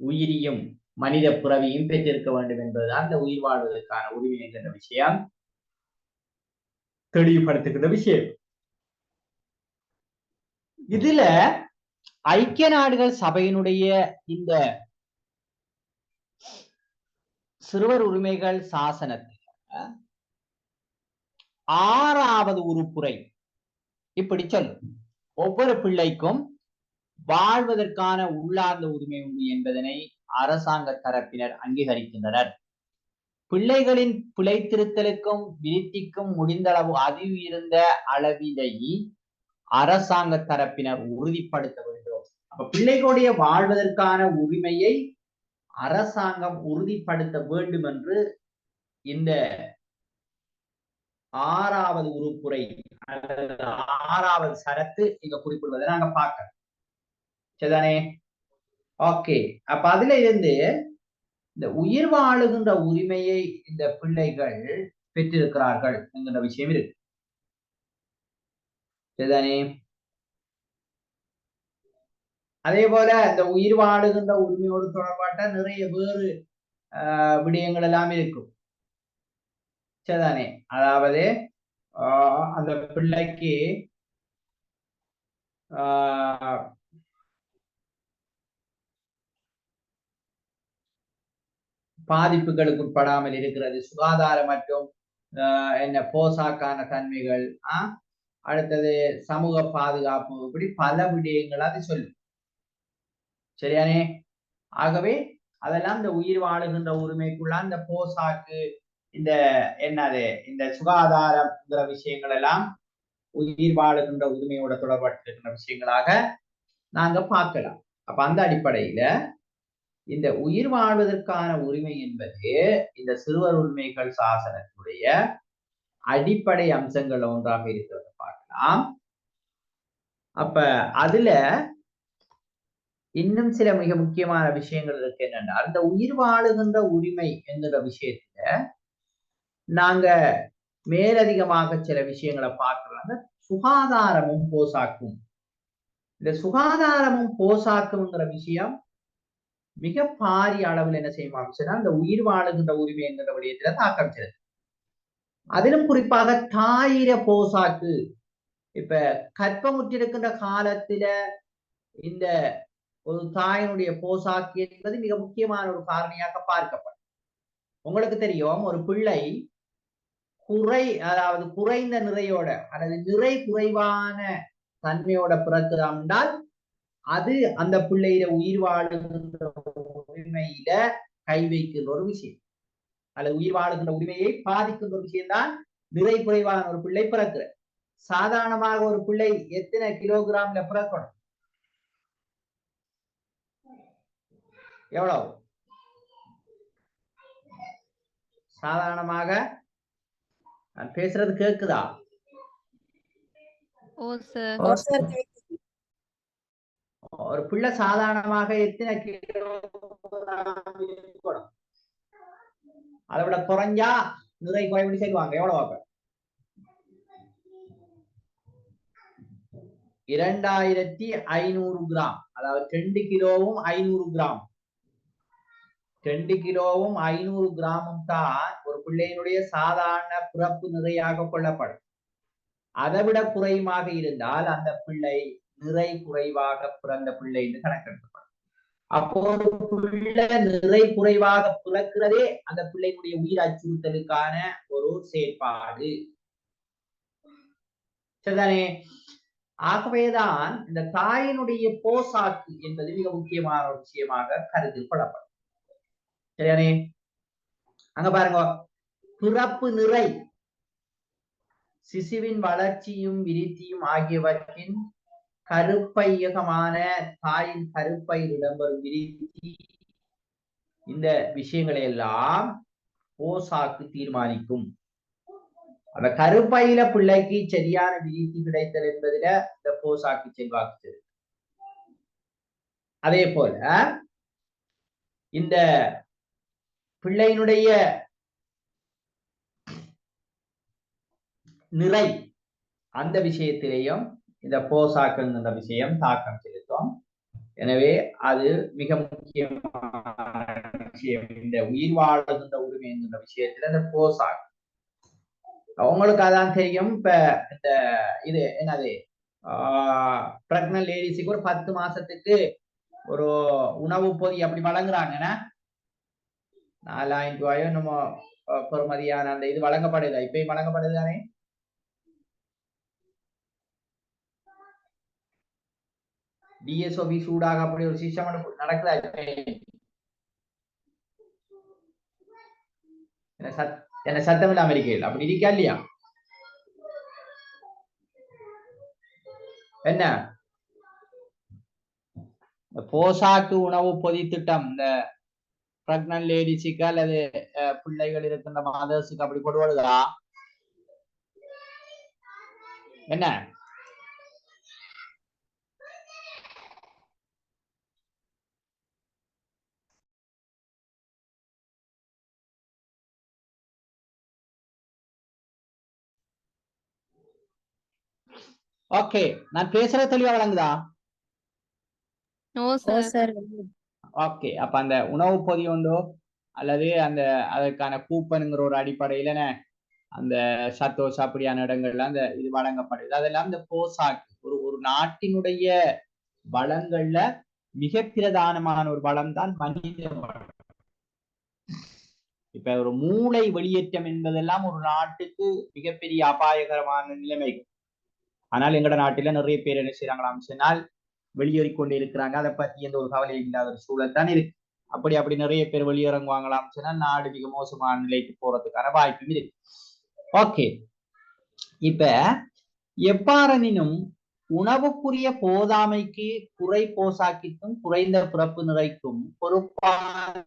உயிரியும் மனித பிறவியும் பெற்றிருக்க வேண்டும் என்பதுதான் அந்த உயிர் வாழ்வதற்கான உரிமை என்கிற விஷயம் தெளிவுபடுத்துகின்ற விஷயம். இதுல ஐக்கிய நாடுகள் சபையினுடைய இந்த சிறுவர் உரிமைகள் சாசனத்தில் 6வது உறுப்புரை இப்படி சொல்லும், ஒவ்வொரு பிள்ளைக்கும் வாழ்வதற்கான உள்ளார்ந்த உரிமை உண்டு என்பதனை அரசாங்க தரப்பினர் அங்கீகரிக்கின்றனர். பிள்ளைகளின் பிழைத்திருத்தலுக்கும் விருத்திக்கும் முடிந்தளவு அறிவு இருந்த அளவினை அரசாங்க தரப்பினர் உறுதிப்படுத்த வேண்டும். அப்ப பிள்ளைகளுடைய வாழ்வதற்கான உரிமையை அரசாங்கம் உறுதிப்படுத்த வேண்டும் என்று இந்த 6வது உறுப்புரை அல்லது 6வது சரத்து இங்க குறிப்பிடுவதை நாங்க பார்க்கணும். சரிதானே? ஓகே, அப்ப அதுல இருந்து இந்த உயிர் வாழுகின்ற உரிமையை இந்த பிள்ளைகள் பெற்றிருக்கிறார்கள் என்கிற விஷயம் இருக்கு. சரிதானே? அதே போல இந்த உயிர் வாழுகின்ற உரிமையோடு தொடர்பாட்ட நிறைய வேறு விடயங்கள் எல்லாம் இருக்கும். சரிதானே? அதாவது அந்த பிள்ளைக்கு பாதிப்புகளுக்கு உட்படாமல் இருக்கிறது, சுகாதார மற்றும் என்ன போசாக்கான தன்மைகள், அடுத்தது சமூக பாதுகாப்பு, இப்படி பல விடயங்கள் அது சொல்லும். சரியானே? ஆகவே அதெல்லாம் இந்த உயிர் வாழுகின்ற உரிமைக்குள்ள இந்த போசாக்கு, இந்த என்னது, இந்த சுகாதாரங்கிற விஷயங்கள் எல்லாம் உயிர் வாழுகின்ற உரிமையோட தொடர்பட்டிருக்கின்ற விஷயங்களாக நாங்க பார்க்கலாம். அப்ப அந்த அடிப்படையில இந்த உயிர் வாழ்வதற்கான உரிமை என்பது இந்த சிறுவர் உரிமைகள் சாசனத்துடைய அடிப்படை அம்சங்கள் ஒன்றாக இருக்கிறத பார்க்கலாம். அப்ப அதுல இன்னும் சில மிக முக்கியமான விஷயங்கள் இருக்கு. என்னன்னா, அந்த உயிர் வாழுகின்ற உரிமை என்கிற விஷயத்துல நாங்க மேலதிகமாக சில விஷயங்களை பார்க்கலாம். சுகாதாரமும் போசாக்கும், இந்த சுகாதாரமும் போசாக்குங்கிற விஷயம் மிக பாரிய அளவில் என்ன செய்யும் சொன்னா இந்த உயிர் வாழுகின்ற உரிமை என்கிற விடயத்துல தாக்கம் செலுத்தும். அதிலும் குறிப்பாக தாயிர போசாக்கு, இப்ப கற்பமுற்றிருக்கின்ற காலத்துல இந்த ஒரு தாயினுடைய போசாக்கு என்பது மிக முக்கியமான ஒரு காரணியாக பார்க்கப்படும். உங்களுக்கு தெரியும், ஒரு பிள்ளை அதாவது குறைந்த நிறையோட அல்லது நிறை குறைவான தன்மையோட பிறக்குதாம் என்றால் அது அந்த பிள்ளையில உயிர் வாழுகின்ற உரிமையில கை வைக்கின்ற ஒரு விஷயம், அல்லது உயிர் வாழுகின்ற உரிமையை பாதிக்கின்ற ஒரு விஷயம் தான் நிறை குறைவான ஒரு பிள்ளை பிறக்கிற. சாதாரணமாக ஒரு பிள்ளை எத்தனை கிலோகிராம்ல பிறக்கணும்? எவ்வளவு சாதாரணமாக? நான் பேசுறது கேக்குதா? ஒரு பிள்ளை சாதாரணமாக எத்தனை கிலோகிராம் இருக்கணும்? அதை விட குறைஞ்சா நிறை குறைபடி செய்வாங்க. எவ்வளவு? 2500 கிராம், அதாவது 2 கிலோவும் 500 கிராம். 2 கிலோவும் 500 கிராமும் தான் ஒரு பிள்ளையினுடைய சாதாரண பிறப்பு நிறையாக கொள்ளப்படும். அதை விட குறைவாக இருந்தால் அந்த பிள்ளை நிறை குறைவாக பிறந்த பிள்ளை என்று கணக்கெடுக்கப்படும். அப்போ ஒரு பிள்ளை நிறை குறைவாக பிறக்கிறதே அந்த பிள்ளையினுடைய உயிர் அச்சுறுத்தலுக்கான ஒரு செயற்பாடு. சரிதானே? ஆகவேதான் இந்த தாயினுடைய போசாக்கு என்பது மிக முக்கியமான ஒரு விஷயமாக கருத்தில் கொள்ளப்படும். சரியானே? அங்க பாருங்க, பிறப்பு நிறை, சிசுவின் வளர்ச்சியும் விருத்தியும் ஆகியவற்றின் கருப்பையகமான தாயின் கருப்பையில் இடம்பெறும் விருத்தி, இந்த விஷயங்களை எல்லாம் போசாக்கு தீர்மானிக்கும். அந்த கருப்பையில பிள்ளைக்கு சரியான விருத்தி கிடைத்தல் என்பதில இந்த போசாக்கு செல்வாக்கு. அதே போல இந்த பிள்ளையினுடைய நிறை, அந்த விஷயத்திலேயும் இந்த போசாக்குங்கிற விஷயம் தாக்கம் செலுத்தும். எனவே அது மிக முக்கியமான விஷயம். இந்த உயிர் வாழுகின்ற உரிமை என்கிற விஷயத்துல இந்த போசாக்கு உங்களுக்கு அதான் தெரியும். இப்ப இந்த இது என்னது, பிரெக்னன்ட் லேடிஸுக்கு ஒரு 10 மாசத்துக்கு ஒரு உணவு பொதி அப்படி வழங்குறாங்கன்னா 4000 ரூபாயோ நம்ம பெறுமதியான அந்த இது வழங்கப்படுதா? இப்பயும் வழங்கப்படுது தானே? டிஎஸ்ஓபி சூடாக அப்படி ஒரு சிஸ்டம் நடக்குதா? என்ன சத்தம் இல்ல அமெரிக்கையில் அப்படி இருக்கா இல்லையா? என்ன போசாக்கு உணவு பொதி திட்டம், இந்த பிரெக்னன்ட் லேடிஸுக்கு அல்லது பிள்ளைகள் இருக்கின்ற மதர்ஸுக்கு அப்படி கொடுவதா என்ன? ஓகே, நான் பேசுற தெளிவா வழங்குதா? நோ ஓ சார். சார். ஓகே, அப்ப அந்த உணவு பொதி உண்டோ அல்லது அந்த அதற்கான கூப்பனுங்கிற ஒரு அடிப்படையில அந்த சத்தோஸ் அப்படியான இடங்கள்ல அந்த இது வழங்கப்படுது. அதெல்லாம் இந்த போசாக்கு ஒரு நாட்டினுடைய வளங்கள்ல மிக பிரதானமான ஒரு வளம் தான் மனித வளம். இப்ப ஒரு மூளை வெளியேற்றம் என்பதெல்லாம் ஒரு நாட்டுக்கு மிகப்பெரிய அபாயகரமான நிலைமை. ஆனால் எங்கட நாட்டில நிறைய பேர் என்ன செய்யறாங்களாம் சொன்னால் வெளியேறிக் கொண்டு இருக்கிறாங்க. அதை பத்தி எந்த ஒரு கவலை இல்லாத ஒரு சூழல் தான் இருக்கு. அப்படி நிறைய பேர் வெளியிறங்குவாங்களாம் சொன்னால் நாடு மிக மோசமான நிலைக்கு போறதுக்கான வாய்ப்பும் இருக்கு. ஓகே, இப்ப எவ்வாறெனினும் உணவுக்குரிய போதாமைக்கு குறை போசாக்கிற்கும் குறைந்த பிறப்பு நிறைக்கும் பொறுப்பான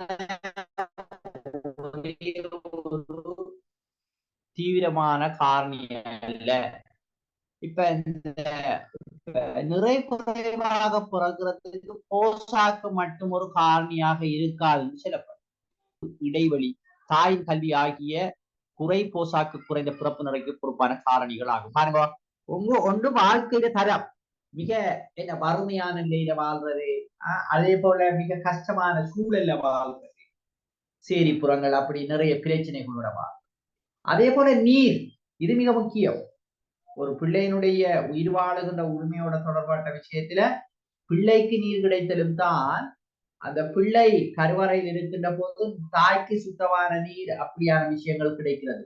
தீவிரமான காரணி அல்ல. இப்ப நிறை குறைவாக பிறக்கிறதுக்கு போசாக்கு மட்டும் ஒரு காரணியாக இருக்காதுன்னு சொல்லப்படும். இடைவெளி, தாயின் கல்வி ஆகிய குறை போசாக்கு குறைந்த பிறப்பு நிறைக்கு பொறுப்பான காரணிகள் ஆகும். பாருங்க, ஒன்று வாழ்க்கையில தரம், மிக என்ன வறுமையான நிலையில வாழ்றது, அதே போல மிக கஷ்டமான சூழல்ல வாழ்றது, சேரிப்புறங்கள் அப்படி நிறைய பிரச்சனைகளோட வாழ். அதே போல நீர், இது மிக முக்கியம். ஒரு பிள்ளையினுடைய உயிர் வாழுகின்ற உரிமையோட தொடர்பாட்ட விஷயத்துல பிள்ளைக்கு நீர் கிடைத்தலும் தான் அந்த பிள்ளை கருவறையில் இருக்கின்ற போது தாய்க்கு சுத்தமான நீர் அப்படியான விஷயங்கள் கிடைக்கிறது.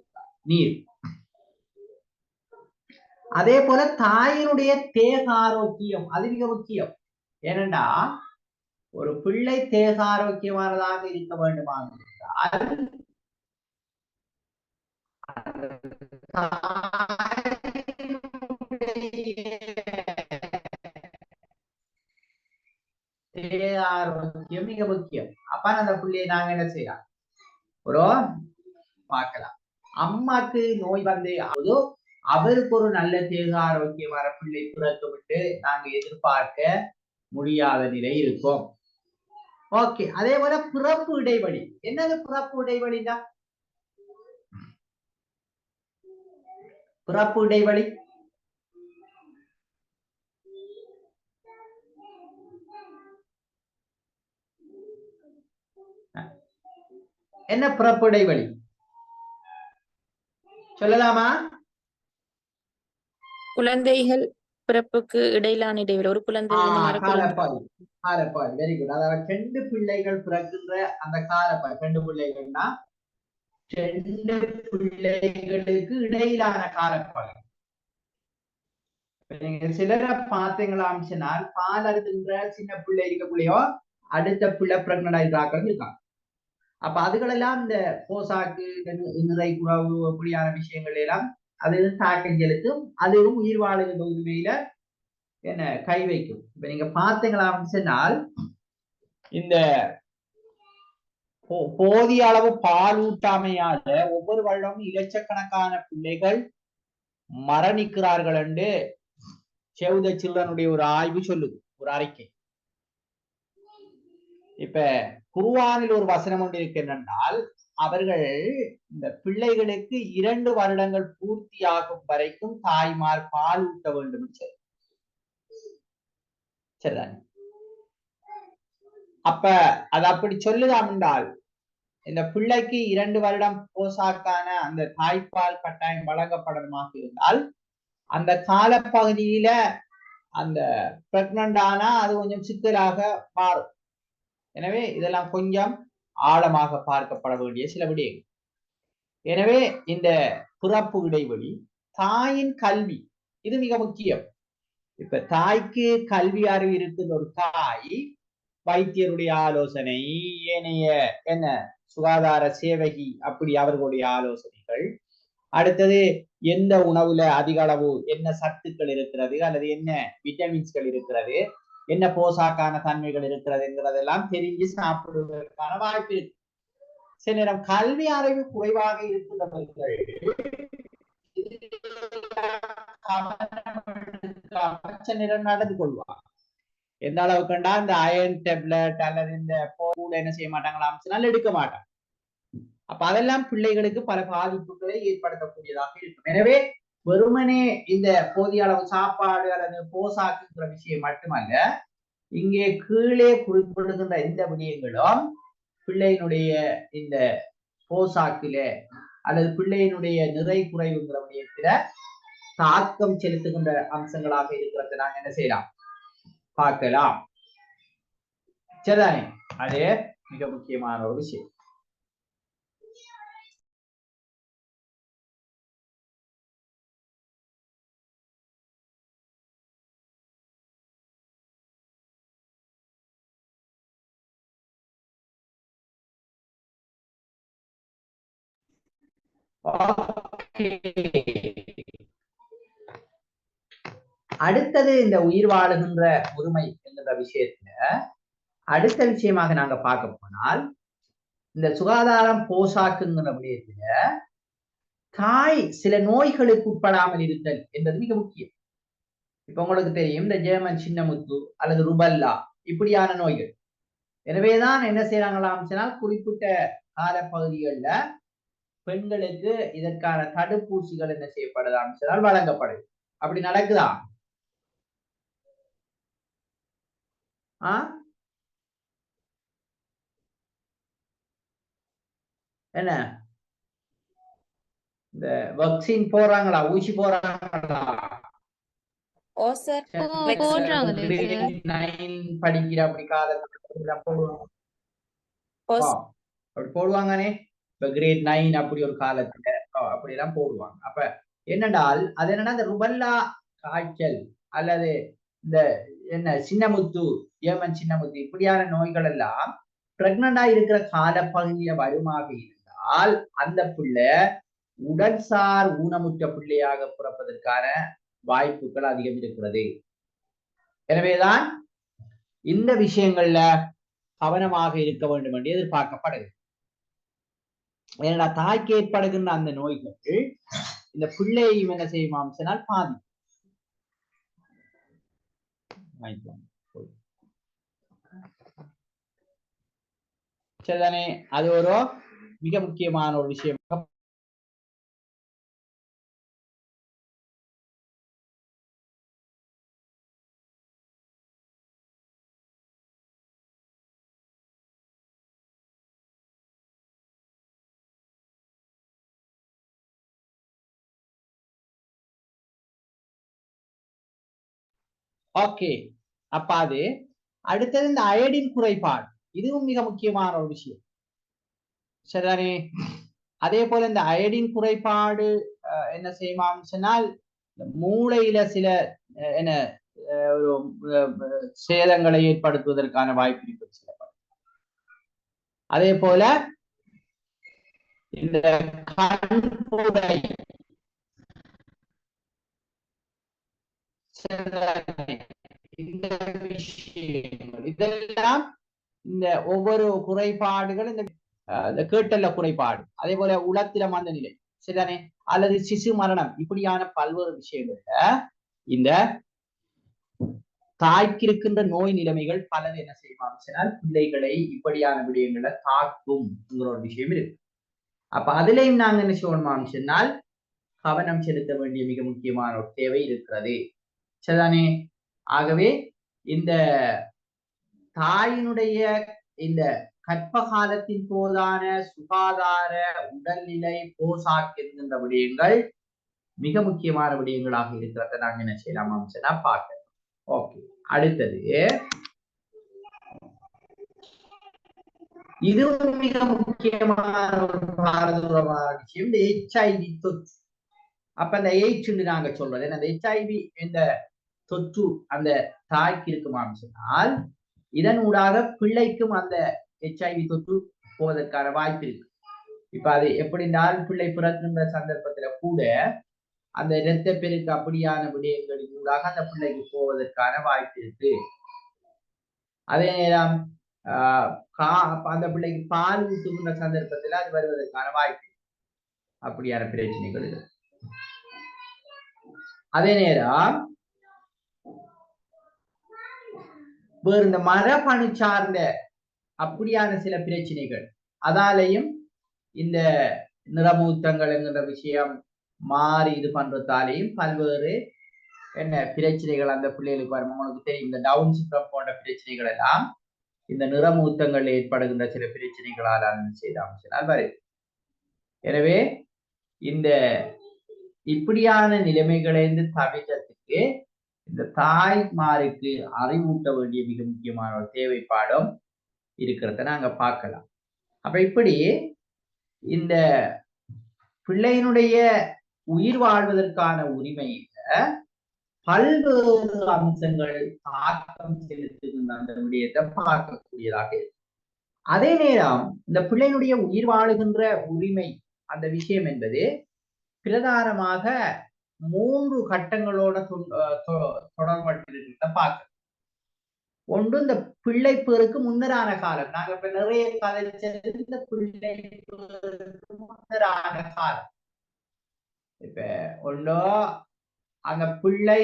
நீர். அதே போல தாயினுடைய தேக ஆரோக்கியம், அது மிக முக்கியம். ஏனென்றா ஒரு பிள்ளை தேக ஆரோக்கியமானதாக இருக்க வேண்டுமாக ஆரோக்கியம் மிக முக்கியம். அப்ப அந்த பிள்ளையை நாங்க என்ன செய்யலாம், ஒரு பார்க்கலாம். அம்மாக்கு நோய் வந்து அவருக்கு ஒரு நல்ல தேக ஆரோக்கியமான பிள்ளை பிறக்க விட்டு நாங்க எதிர்பார்க்க முடியாத நிலை இருக்கும். ஓகே, அதே போல பிறப்பு இடைவெளி. என்னது பிறப்பு இடைவெளினா? பிறப்பு இடைவெளி என்ன? பிறப்பு இடைவெளி சொல்லலாமா? குழந்தைகள் பிறப்புக்கு இடையிலான இடைவெளி, ஒரு குழந்தையிலிருந்து காலப்பாய். Very good. அதாவது 2 பிள்ளைகள் பிறக்கின்ற அந்த காலப்பாய், 2 பிள்ளைகள்னா 2 பிள்ளைகளுக்கு இடையிலான காலப்பாய். நீங்க சிலரை பார்த்தீங்களாம் சொன்னால் பால் அறுக்கின்ற சின்ன பிள்ளை இருக்கக்கூடியோ அடுத்த பிள்ளை பிரெக்னன்ட் ஆகிட்டாக்கள் இருக்காங்க. அப்ப அதுகளெல்லாம் இந்த போசாக்கு, நிறை குறவு அப்படியான விஷயங்கள் எல்லாம் அது தாக்கம் செலுத்தும். அதுவும் உயிர் வாழுகின்ற உரிமையில என்ன கை வைக்கும். இப்ப நீங்க பார்த்தீங்களாம் சொன்னால் இந்த போதிய அளவு பால் ஊட்டாமையால ஒவ்வொரு வருடமும் இலட்சக்கணக்கான பிள்ளைகள் மரணிக்கிறார்கள் என்று சேவ் தி சில்ட்ரனுடைய ஒரு ஆய்வு சொல்லுது, ஒரு அறிக்கை. இப்ப குர்ஆனில் ஒரு வசனம் ஒன்று இருக்கு, என்னென்றால் அவர்கள் இந்த பிள்ளைகளுக்கு 2 வருடங்கள் பூர்த்தியாகும் வரைக்கும் தாய்மார் பால் ஊட்ட வேண்டும். சரிதான். அப்ப அது அப்படி சொல்லுதாம் என்றால் இந்த பிள்ளைக்கு 2 வருடம் போசாக்கான அந்த தாய்ப்பால் கட்டாயம் வழங்கப்படணுமாக இருந்தால் அந்த காலப்பகுதியில அந்த பிரெக்னன்ட் ஆனா அது கொஞ்சம் சிக்கலாக மாறும். எனவே இதெல்லாம் கொஞ்சம் ஆழமாக பார்க்கப்பட வேண்டிய சில விடயங்கள். எனவே இந்த பிறப்பு இடைவெளி, தாயின் கல்வி, இது மிக முக்கியம். இப்ப தாய்க்கு கல்வி அறிவு இருக்கின்ற ஒரு தாய் வைத்தியருடைய ஆலோசனை, ஏனைய என்ன சுகாதார சேவகி அப்படி அவர்களுடைய ஆலோசனைகள், அடுத்தது எந்த உணவுல அதிக அளவு என்ன சத்துக்கள் இருக்கிறது அல்லது என்ன விட்டமின்ஸ்கள் இருக்கிறது, என்ன போசாக்கான தன்மைகள் இருக்கிறது என்கிறதெல்லாம் தெரிஞ்சு சாப்பிடுவதற்கான வாய்ப்பு இருக்கு. சில நேரம் கல்வி அறிவு குறைவாக இருக்கின்றவர்கள் சில நேரம் நடந்து கொள்வாங்க. எந்த அளவுக்குண்டா இந்த அயன் டேப்லெட் அல்லது இந்த கூட என்ன செய்ய மாட்டாங்களா எடுக்க மாட்டாங்க. அப்ப அதெல்லாம் பிள்ளைகளுக்கு பல பாதிப்புகளை ஏற்படுத்தக்கூடியதாக இருக்கும். எனவே வெறுமனே இந்த போதிய அளவு சாப்பாடு அல்லது போசாக்குங்கிற விஷயம் மட்டுமல்ல, இங்கே கீழே குறிப்பிடுகின்ற இந்த விடயங்களும் பிள்ளையினுடைய இந்த போசாக்கில அல்லது பிள்ளையினுடைய நிறை குறைவுங்கிற விடயத்தில தாக்கம் செலுத்துகின்ற அம்சங்களாக இருக்கிறத நாங்க என்ன செய்யலாம் பார்க்கலாம். சரிதானே? அது மிக முக்கியமான ஒரு விஷயம். அடுத்தது இந்த உயிர் வாழுகின்ற உரிமை என்கிற விஷயத்துல அடுத்த விஷயமாக நாங்க பார்க்க போனால் இந்த சுகாதாரம் போசாக்குங்கிற விடயத்துல தாய் சில நோய்களுக்கு உட்படாமல் இருத்தல் என்பது மிக முக்கியம். இப்ப உங்களுக்கு தெரியும் இந்த ஜெர்மன் சின்னமுத்து அல்லது ருபல்லா இப்படியான நோய்கள். எனவேதான் என்ன செய்யறாங்களாம் சொன்னால் குறிப்பிட்ட காலப்பகுதிகளில் பெண்களுக்கு இதற்கான தடுப்பூசிகள் என்ன செய்யப்படுதான்னு சொன்னால் வழங்கப்படுது. அப்படி நடக்குதா? என்ன இந்த வேக்சின் போறாங்களா, ஊசி போறாங்களா? படிக்கிற அப்படி காலத்துல அப்படி போடுவாங்கனே. இப்ப கிரேட் 9 அப்படி ஒரு காலத்துல அப்படி எல்லாம் போடுவாங்க. அப்ப என்னடால் அது என்னன்னா இந்த ருபல்லா காய்ச்சல் அல்லது இந்த என்ன சின்னமுத்து ஏமன் சின்னமுத்து இப்படியான நோய்கள் எல்லாம் பிரெக்னண்டா இருக்கிற காலப்பகுதியில வருமாக இருந்தால் அந்த பிள்ளை உடற்சார் ஊனமுற்ற பிள்ளையாக பிறப்பதற்கான வாய்ப்புகள் அதிகம் இருக்கிறது. எனவேதான் இந்த விஷயங்கள்ல கவனமாக இருக்க வேண்டும் என்று எதிர்பார்க்கப்படுது. ஏன்னா தாய்க்கு ஏற்படுகின்ற அந்த நோய்கள் இந்த பிள்ளையையும் என்ன செய்யுமாம் சொன்னால் பாதி. சரிதானே? அது ஒரு மிக முக்கியமான ஒரு விஷயம். ஓகே, அப்ப அது அடுத்தது இந்த அயடின் குறைபாடு, இதுவும் மிக முக்கியமான ஒரு விஷயம். சரிதானே? அதே போல இந்த அயடின் குறைபாடு என்ன செய்யுமாம் சொன்னால் மூளையில சில என்ன ஒரு சேதங்களை ஏற்படுத்துவதற்கான வாய்ப்பு இருக்கு. அதே போல இந்த கண்புடை இந்த விஷயங்கள் இதெல்லாம் இந்த ஒவ்வொரு குறைபாடுகள் இந்த கேட்டல்ல குறைபாடு, அதே போல உளத்தில மந்த நிலை, சரிதானே, அல்லது சிசு மரணம் இப்படியான பல்வேறு விஷயங்கள்ல இந்த தாய்க்கு இருக்கின்ற நோய் நிலைமைகள் பலது என்ன செய்வாங்க பிள்ளைகளை இப்படியான விடயங்களை தாக்கும்ங்கிற ஒரு விஷயம் இருக்கு. அப்ப அதுலயும் நாங்க என்ன செய்வோம் சொன்னால் கவனம் செலுத்த வேண்டிய மிக முக்கியமான ஒரு தேவை இருக்கிறது. சரிதானே? ஆகவே இந்த தாயினுடைய இந்த கற்ப காலத்தின் போதான சுகாதார உடல்நிலை போசாக்கு என்கின்ற விடயங்கள் மிக முக்கியமான விடயங்களாக இருக்கிறத நாங்க என்ன செய்யலாம் சொன்னா பார்க்கலாம். ஓகே, அடுத்தது இதுவும் மிக முக்கியமான ஒரு பாரதூரமான விஷயம், இந்த HIV தொற்று. அப்ப இந்த எய்ட்ஸ் நாங்க சொல்றது அந்த HIV இந்த தொற்று அந்த தாய்க்கு இருக்குமான்னு சொன்னால் இதன் ஊடாக பிள்ளைக்கும் அந்த HIV தொற்று போவதற்கான வாய்ப்பு இருக்கு. இப்ப அது எப்படினால் பிள்ளை பிறக்கின்ற சந்தர்ப்பத்துல கூட அந்த இரத்த பெருக்கு அப்படியான விடயங்களின் ஊடாக அந்த பிள்ளைக்கு போவதற்கான வாய்ப்பு இருக்கு. அதே நேரம் அந்த பிள்ளைக்கு பால் ஊட்டுகின்ற சந்தர்ப்பத்தில் அது வருவதற்கான வாய்ப்பு, அப்படியான பிரச்சனைகள் இருக்கு. அதே நேரம் வேறு இந்த மரபணு சார்ந்த அப்படியான சில பிரச்சனைகள், அதாலையும் இந்த நிறமூத்தங்கள் என்கிற விஷயம் மாறி இது பண்றதாலையும் பல்வேறு என்ன பிரச்சனைகள் அந்த பிள்ளைகளுக்கு வரும். உங்களுக்கு தெரியும், இந்த டவுன் சிண்ட்ரோம் போன்ற பிரச்சனைகள் எல்லாம் இந்த நிறமூத்தங்கள் ஏற்படுகின்ற சில பிரச்சனைகளால் செய்த அம்சங்கள் வருது. எனவே இந்த இப்படியான நிலைமைகளை தவிர்க்கிறதுக்கு இந்த தாய்மாருக்கு அறிவூட்ட வேண்டிய மிக முக்கியமான ஒரு தேவைப்பாடும் இருக்கிறத நாங்க பார்க்கலாம். அப்ப இப்படி இந்த பிள்ளையினுடைய உயிர் வாழ்வதற்கான உரிமையில பல்வேறு அம்சங்கள் தாக்கம் செலுத்துகின்ற அந்த விடயத்தை பார்க்கக்கூடியதாக இருக்கு. அதே நேரம் இந்த பிள்ளையினுடைய உயிர் வாழுகின்ற உரிமை அந்த விஷயம் என்பது பிரதானமாக 3 கட்டங்களோட தொடர்பட்டிருக்கிறத பார்க்க. ஒன்று, இந்த பிள்ளை பேருக்கு முன்னரான காலம். நாங்க இப்ப நிறைய கதைச்சது இந்த பிள்ளை பேருக்கு முன்னரான காலம். இப்ப ஒன்றோ அங்க பிள்ளை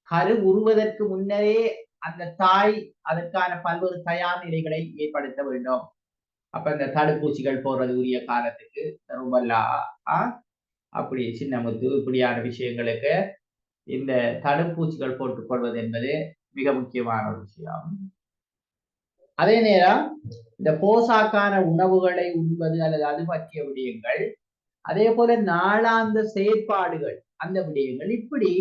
கரு உருவதற்கு முன்னரே அந்த தாய் அதற்கான பல்வேறு தயார் நிலைகளை ஏற்படுத்த வேண்டும். அப்ப இந்த தடுப்பூசிகள் போடுறது உரிய காலத்துக்கு ரூபல்லா அப்படி சின்னமுத்து இப்படியான விஷயங்களுக்கு இந்த தடுப்பூசிகள் போட்டுக் கொள்வது என்பது மிக முக்கியமான ஒரு விஷயம். அதே நேரம் இந்த போசாக்கான உணவுகளை உண்பது அல்லது அது பற்றிய விடயங்கள், அதே போல நாளாந்த செயற்பாடுகள் அந்த விடயங்கள், இப்படி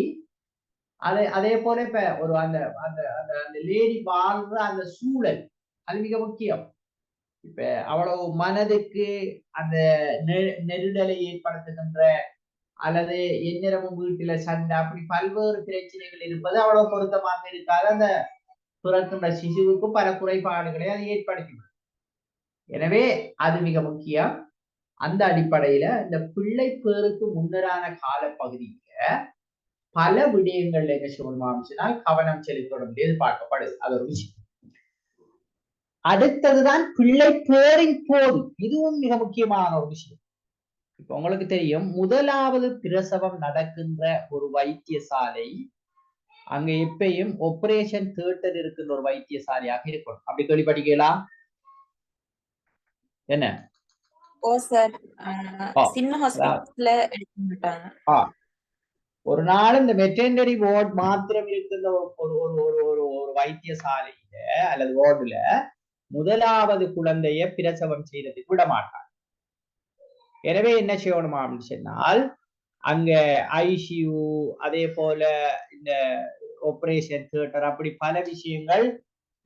அதே போல இப்ப ஒரு அந்த அந்த அந்த லேடி வாழ்ற அந்த சூழல் அது மிக முக்கியம். இப்ப அவ்வளவு மனதுக்கு அந்த நெருடலை ஏற்படுத்துகின்ற அல்லது எந்நேரமும் வீட்டுல சண்டை அப்படி பல்வேறு பிரச்சனைகள் இருப்பது அவ்வளவு பொருத்தமாக இருக்காது. அந்த பிறக்கின்ற சிசுவுக்கு பல குறைபாடுகளை அது ஏற்படுத்திவிடும். எனவே அது மிக முக்கியம். அந்த அடிப்படையில இந்த பிள்ளை பேருக்கு முன்னரான கால பகுதியில பல விடயங்கள்ல என்ன சொல்லணும்னா கவனம் செலுத்த வேண்டியது பார்க்கப்படுது. அது ஒரு விஷயம். அடுத்ததுதான் பிள்ளை பேரின் போது, இதுவும் மிக முக்கியமான ஒரு விஷயம். இப்ப உங்களுக்கு தெரியும், முதலாவது பிரசவம் நடக்கின்ற ஒரு வைத்தியசாலை அங்க எப்பயும் ஆபரேஷன் தியேட்டர் இருக்கின்ற ஒரு வைத்தியசாலையாக இருக்கணும். அப்படி கேள்விப்பட்டிருக்கலாம் என்ன? ஓ சார், சின்ன ஹாஸ்பிடல்ல எடுக்க மாட்டாங்க. ஒரு நாள் இந்த வெட்டரினரி வார்டு மாத்திரம் இருக்கின்ற ஒரு வைத்தியசாலையில அல்லது வார்டுல முதலாவது குழந்தைய பிரசவம் செய்யறதுக்கு விட மாட்டாங்க. எனவே என்ன செய்யணுமா அப்படின்னு சொன்னால், அங்க ஐசியூ அதே போல இந்த ஆபரேஷன் தியேட்டர் அப்படி பல விஷயங்கள்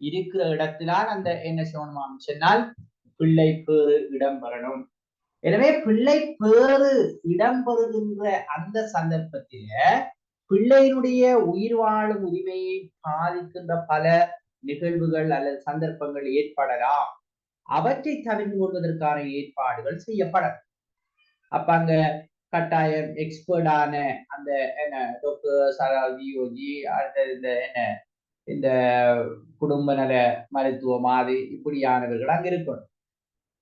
இருக்கிற இடத்தினால் அந்த என்ன செய்யணுமா அப்படின்னு சொன்னால் பிள்ளை பேறு இடம்பெறணும். எனவே பிள்ளை பேறு இடம்பெறுகின்ற அந்த சந்தர்ப்பத்தில பிள்ளையினுடைய உயிர் வாழும் உரிமையை பாதிக்கின்ற பல நிகழ்வுகள் அல்லது சந்தர்ப்பங்கள் ஏற்படலாம். அவற்றை தவிர்த்து கொள்வதற்கான ஏற்பாடுகள் செய்யப்படும். அப்ப அங்க கட்டாயம் எக்ஸ்பர்டான அந்த என்ன டாக்டர் விஓஜி அடுத்த இந்த குடும்ப நல மருத்துவம் அது இப்படியானவர்கள் அங்க இருக்கணும்.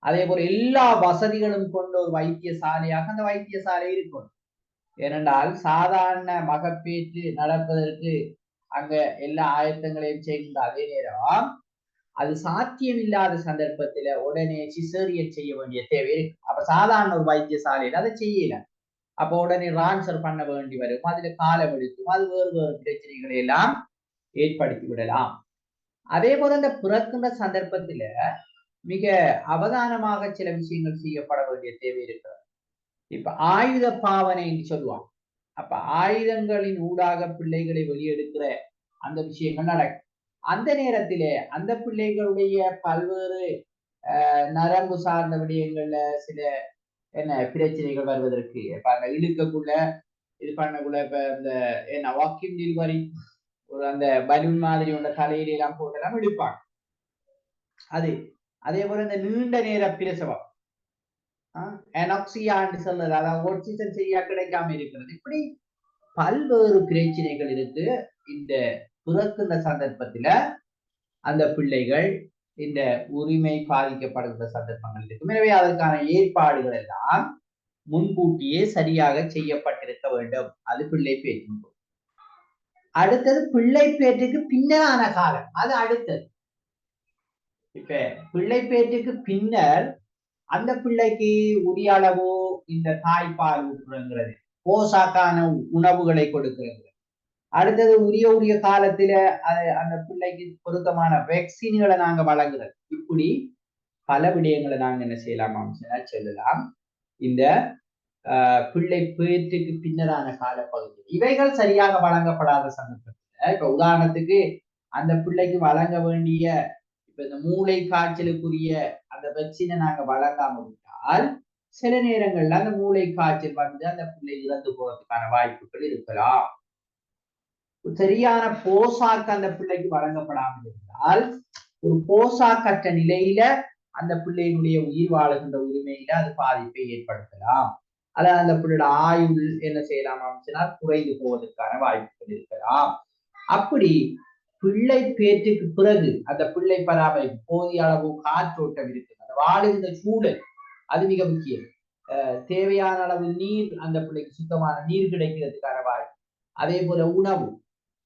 அதே போல எல்லா வசதிகளும் கொண்ட ஒரு வைத்தியசாலையாக அந்த வைத்தியசாலை இருக்கணும். ஏனென்றால் சாதாரண மகப்பேற்று நடப்பதற்கு அங்க எல்லா ஆயத்தங்களையும் செய்கின்ற அதே நேரம் அது சாத்தியம் இல்லாத சந்தர்ப்பத்துல உடனே சிசேரியன் செய்ய வேண்டிய தேவை இருக்கு. அப்ப சாதாரண ஒரு வைத்தியசாலையில அதை செய்யல. அப்ப உடனே டிரான்ஸ்ஃபர் பண்ண வேண்டி வரும். அதுல காலம் எடுக்கும். அது வேறு வேறு பிரச்சனைகளை எல்லாம் ஏற்படுத்தி விடலாம். அதே போல இந்த பிறக்கின்ற சந்தர்ப்பத்துல மிக அவதானமாக சில விஷயங்கள் செய்யப்பட வேண்டிய தேவை இருக்கிறது. இப்ப ஆயுத பாவனை என்று சொல்லுவாங்க. அப்ப ஆயுதங்களின் ஊடாக பிள்ளைகளை வெளியெடுக்கிற அந்த விஷயங்கள் நடக்கும். அந்த நேரத்திலே அந்த பிள்ளைகளுடைய பல்வேறு நரம்பு சார்ந்த விடயங்கள்ல சில என்ன பிரச்சனைகள் வருவதற்கு இப்ப அந்த இழுக்கக்குள்ள இது பண்ணக்குள்ள இப்ப இந்த என்ன வாக்கிங் டெலிவரி ஒரு அந்த பலூன் மாதிரி உள்ள தலையில எல்லாம் போட்டெல்லாம் எடுப்பாங்க. அது அதே போல இந்த நீண்ட நேர பிரசவம் அனாக்சியான்னு சொல்றது, அதாவது ஆக்சிஜன் சரியா கிடைக்காம இருக்கிறது, இப்படி பல்வேறு பிரச்சனைகள் இருக்கு. இந்த பிறக்கின்ற சந்தர்ப்பத்துல அந்த பிள்ளைகள் இந்த உரிமை பாதிக்கப்படுகிற சந்தர்ப்பங்கள் இருக்கும். எனவே அதற்கான ஏற்பாடுகள் எல்லாம் முன்கூட்டியே சரியாக செய்யப்பட்டிருக்க வேண்டும். அது பிள்ளை பேச்சு. அடுத்தது பிள்ளை பேற்றுக்கு பின்னரான காலம், அது அடுத்தது. இப்ப பிள்ளை பேற்றுக்கு பின்னர் அந்த பிள்ளைக்கு உரிய அளவு இந்த தாய்ப்பால் ஊற்றுங்கிறது, போசாக்கான உணவுகளை கொடுக்கிறது, அடுத்தது உரிய காலத்துல அந்த பிள்ளைக்கு பொருத்தமான வேக்சின்களை நாங்க வழங்குறது, இப்படி பல விடயங்களை நாங்க என்ன செய்யலாம் சொல்லலாம். இந்த பிள்ளை பேற்றுக்கு பின்னரான காலப்பகுதி இவைகள் சரியாக வழங்கப்படாத சந்தர்ப்பத்துல, இப்ப உதாரணத்துக்கு அந்த பிள்ளைக்கு வழங்க வேண்டிய இப்ப இந்த மூளை காய்ச்சலுக்குரிய அந்த வேக்சினை நாங்க வழங்காம விட்டால் சில நேரங்கள்ல அந்த மூளை காய்ச்சல் வந்து அந்த பிள்ளை இறந்து போறதுக்கான வாய்ப்புகள் இருக்கலாம். சரியான போசாக்கு அந்த பிள்ளைக்கு வழங்கப்படாமல் இருந்தால் ஒரு போசாக்கற்ற நிலையில அந்த பிள்ளையினுடைய உயிர் வாழுகின்ற உரிமையில அது பாதிப்பை ஏற்படுத்தலாம். அதாவது அந்த பிள்ளையோட ஆயுள் என்ன செய்யலாம் அப்படின்னா குறைந்து போவதற்கான வாய்ப்புகள் இருக்கலாம். அப்படி பிள்ளை பேற்றுக்கு பிறகு அந்த பிள்ளை பராமரிப்பு போதிய அளவு காற்றோட்டம் இருக்கு, அந்த வாழுகின்ற சூழல் அது மிக முக்கியம். தேவையான அளவு நீர் அந்த பிள்ளைக்கு சுத்தமான நீர் கிடைக்கிறதுக்கான வாய்ப்பு, அதே போல உணவு,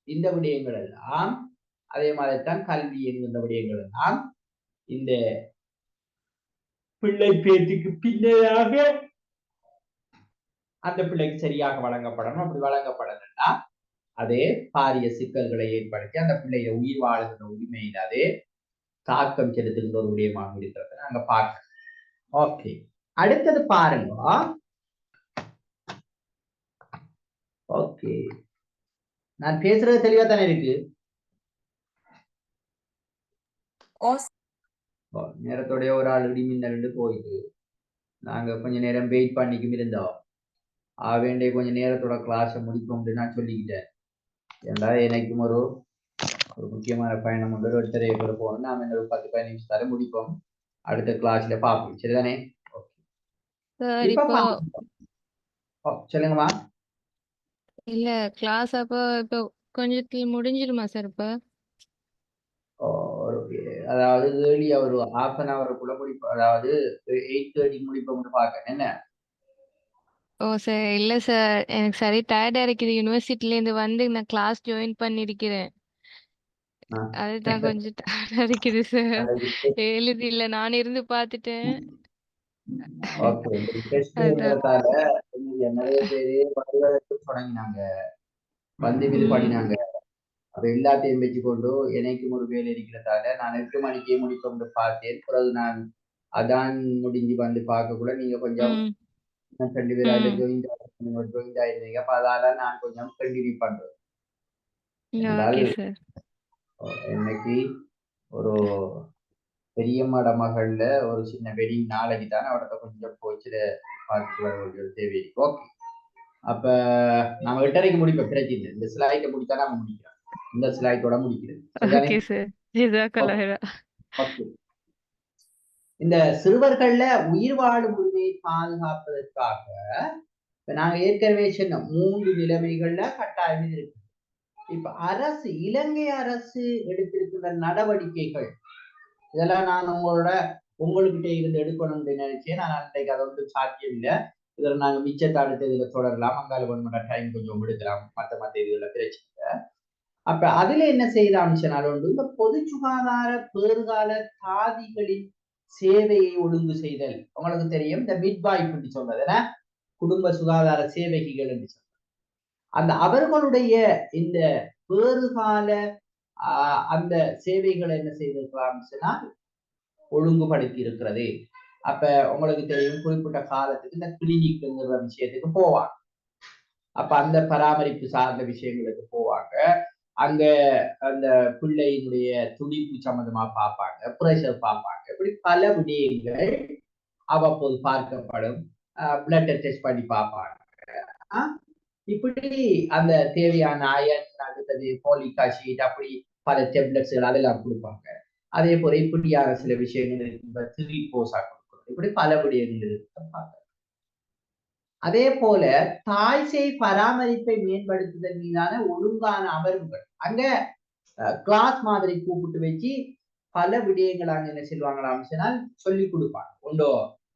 இந்த விடயங்கள் எல்லாம், அதே மாதிரிதான் கல்வி என்கின்ற விடயங்கள் எல்லாம் இந்த பிள்ளை பேற்றுக்கு பின்னராக அந்த பிள்ளைக்கு சரியாக வழங்கப்படணும். அப்படி வழங்கப்படணும்னா அதே பாரிய சிக்கல்களை ஏற்படுத்தி அந்த பிள்ளைய உயிர் வாழுகின்ற உரிமையில் அதே தாக்கம் செலுத்துகின்ற ஒரு விடயமாக இருக்கிறத நாங்க பார்க்கணும். ஓகே, அடுத்தது பாருங்க. ஓகே, நான் பேசுறது தெளிவா தானே இருக்கு? நேரத்தோடைய ஒரு ஆள் இடிமின்னல் போயிட்டு நாங்க கொஞ்ச நேரம் வெயிட் பண்ணிக்கும் இருந்தோம். வேண்டிய கொஞ்ச நேரத்தோட கிளாஸை முடிப்போம் நான் சொல்லிக்கிட்டேன். ஏன்னா எனக்கும் ஒரு முக்கியமான பயணம் உண்டு, ஒரு 8:30 போகணும். நாம இந்த 10-15 நிமிஷத்தால முடிப்போம். அடுத்த கிளாஸ்ல பார்ப்போம், சரிதானே? சொல்லுங்கம்மா. இல்ல கிளாஸ் அப்போ இப்போ கொஞ்சத்துல முடிஞ்சிருமா சார்? இப்ப அதாவது ஏர்லியா ஒரு 1/2 ஹவருக்குள்ள முடிப்போம், அதாவது 8:30 முடிப்போம்னு பார்க்க என்ன. ஓ சார், இல்ல சார், எனக்கு சரி டயர்டா இருக்குது. யூனிவர்சிட்டில இருந்து வந்து நான் கிளாஸ் ஜாயின் பண்ணிருக்கிறேன். அதுதான் கொஞ்சம் டயர்டா இருக்குது சார். எழுதி இல்ல, நான் இருந்து பார்த்துட்டேன். நிறைய பேரு தொடங்கினாங்க, வந்து இது பண்ணினாங்க. அப்ப எல்லாத்தையும் வச்சுக்கொண்டு எனக்கும் ஒரு வேலை இருக்கிறதால நான் 8 மணிக்கே முடிப்போம்னு பார்த்தேன். பிறகு நான் அதான் முடிஞ்சு வந்து பார்க்க கூட நீங்க கொஞ்சம் 2 பேர் ஜாயின் ஆயிருந்தீங்க. அப்ப அதால நான் கொஞ்சம் கண்டினியூ பண்றேன். இன்னைக்கு ஒரு பெரியம்மாட மகள்ல ஒரு சின்ன வெட்டிங், நாளைக்கு தானே அவட கொஞ்சம் போச்சு பார்த்துட்டு வர வேண்டிய தேவை. ஓகே, அப்ப நம்ம 8:30 முடிப்போம், பிரச்சனை. இந்த ஸ்லைட்டை முடித்தா நம்ம முடிக்கிறோம், இந்த ஸ்லைட்டோட முடிக்கிறது. இந்த சிறுவர்கள்ல உயிர் வாழும் உரிமையை பாதுகாப்பதற்காக நாங்க ஏற்கனவே சொன்ன 3 நிலைமைகள்ல கட்டாயம் இருக்கு. இப்ப அரசு, இலங்கை அரசு எடுத்திருக்கிற நடவடிக்கைகள் இதெல்லாம் நான் உங்கள்கிட்ட இருந்து எடுக்கணும்னு நினைச்சேன். நான் அன்றைக்கு அதை வந்து சாத்தியம் இல்லை. இதில் நாங்கள் மிச்சத்தை அடுத்த இதுல தொடரலாம், அங்கால 1 மணி டைம் கொஞ்சம் எடுக்கலாம், மற்ற இதுல பிரச்சனை. அப்ப அதுல என்ன செய்யலாம் சொன்னாலும் இந்த பொது சுகாதார பேறுகால தாதிகளின் சேவையை ஒழுங்கு செய்தல். உங்களுக்கு தெரியும், இந்த மிட்வாய்ஃப் சொல்றதுன்னா குடும்ப சுகாதார சேவைகள் என்று சொல்றது. அந்த அவர்களுடைய இந்த பேறுகால அந்த சேவைகளை என்ன செய்திருக்கலாம் சொன்னால் ஒழுங்குபடுத்தி இருக்கிறது. அப்ப உங்களுக்கு தெரியும், குறிப்பிட்ட காலத்துக்கு இந்த கிளினிக்ங்கிற விஷயத்துக்கு போவாங்க. அப்ப அந்த பராமரிப்பு சார்ந்த விஷயங்களுக்கு போவாங்க. அங்க அந்த பிள்ளையினுடைய துடிப்பு சம்பந்தமா பார்ப்பாங்க, பிரஷர் பார்ப்பாங்க, இப்படி பல விடயங்கள் அவ்வப்போது பார்க்கப்படும். பிளட் டெஸ்ட் பண்ணி பார்ப்பாங்க. இப்படி அந்த தேவையான அயன், அடுத்தது போலிக் ஆசிட், அப்படி பல டேப்லெட்ஸ்கள் அதெல்லாம் கொடுப்பாங்க. அதே போல இப்படியான சில விஷயங்கள் போசா கொடுக்கணும், இப்படி பல விடயங்கள் இருப்பாங்க. அதே போல தாய் சேய் பராமரிப்பை மேம்படுத்துதல் மீதான ஒழுங்கான அமர்வுகள், அங்க கிளாஸ் மாதிரி கூப்பிட்டு வச்சு பல விடயங்கள் அங்க என்ன சொல்லுவாங்களாம் சொன்னால் சொல்லி கொடுப்பாங்க உண்டோ.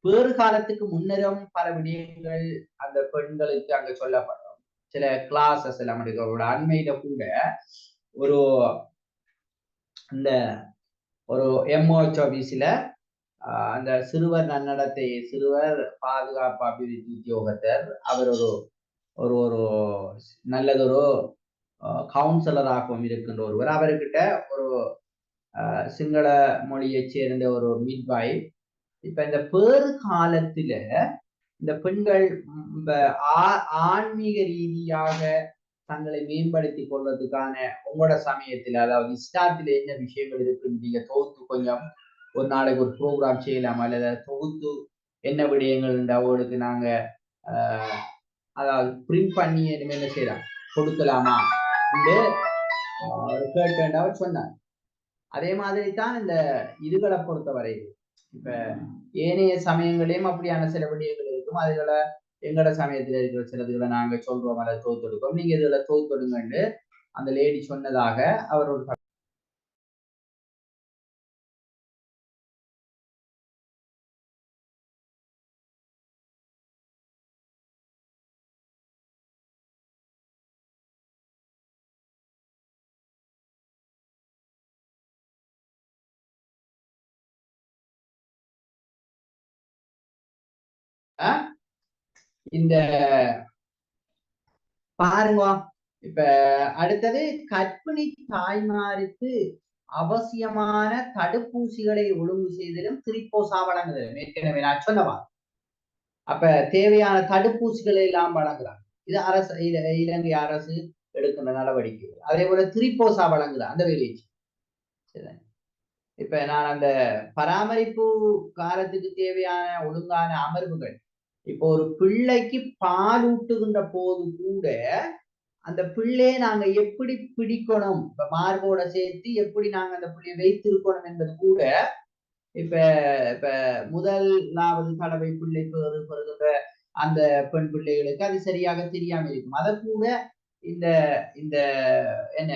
வேறு காலத்துக்கு முன்னரும் பல விடயங்கள் அந்த பெண்களுக்கு அங்க சொல்லப்படும். சில கிளாஸஸ் எல்லாம் எடுக்கிறோட அண்மையில கூட ஒரு இந்த ஒரு எம்ஓஹெச் ஆபீஸ்ல அந்த சிறுவர் நன்னடத்தை சிறுவர் பாதுகாப்பு அபிவிருத்தி உத்தியோகத்தர் அவர் ஒரு ஒரு ஒரு நல்லதொரு கவுன்சிலராகவும் இருக்கின்ற ஒருவர். அவர்கிட்ட ஒரு சிங்கள மொழியை சேர்ந்த ஒரு மிட்வாய். இப்ப இந்த பேறு காலத்துல இந்த பெண்கள் ஆன்மீக ரீதியாக தங்களை மேம்படுத்தி கொள்வதற்கான உங்களோட சமயத்துல அதாவது இஸ்லாத்துல என்ன விஷயங்கள் இருக்குன்னு நீங்க தொகுத்து கொஞ்சம் ஒரு நாளைக்கு ஒரு ப்ரோக்ராம் செய்யலாம், அல்லது தொகுத்து என்ன விடயங்கள் அவங்களுக்கு நாங்க அதாவது பிரிண்ட் பண்ணி என்ன செய்யலாம் கொடுக்கலாமா கேட்டு சொன்னார். அதே மாதிரி தான் இந்த இதுகளை பொறுத்தவரை இப்ப ஏனைய சமயங்களையும் அப்படியான சில விடயங்கள் இருக்கும். அதுகளை எங்கட சமயத்துல இருக்கிற சிலதுகளை நாங்க சொல்றோம், அதை தோத்தெடுப்போம், நீங்க இதுல தோத்தெடுங்கன்னு அந்த லேடி சொன்னதாக அவர் ஒரு இந்த பாருங்க. இப்ப அடுத்தது கர்ப்பிணி தாய்மாருக்கு அவசியமான தடுப்பூசிகளை ஒழுங்கு செய்தலும் திரிப்போசா வழங்குதலும் ஏற்கனவே நான் சொன்னவா. அப்ப தேவையான தடுப்பூசிகளை எல்லாம் வழங்குறாங்க. இது அரசு இலங்கை அரசு எடுக்கின்ற நடவடிக்கை. அதே போல திரிப்போசா வழங்குற அந்த வேலையை. இப்ப நான் அந்த பராமரிப்பு காலத்துக்கு தேவையான ஒழுங்கான அமர்வுகள், இப்போ ஒரு பிள்ளைக்கு பால் ஊட்டுகின்ற போது கூட அந்த பிள்ளையை நாங்க எப்படி பிடிக்கணும், இப்ப மார்போட சேர்த்து எப்படி நாங்க அந்த பிள்ளையை வைத்திருக்கணும் என்பது கூட இப்ப இப்ப முதலாவது தடவை பிள்ளை பெறுகின்ற அந்த பெண் பிள்ளைகளுக்கு அது சரியாக தெரியாம இருக்கும். அதை கூட இந்த இந்த என்ன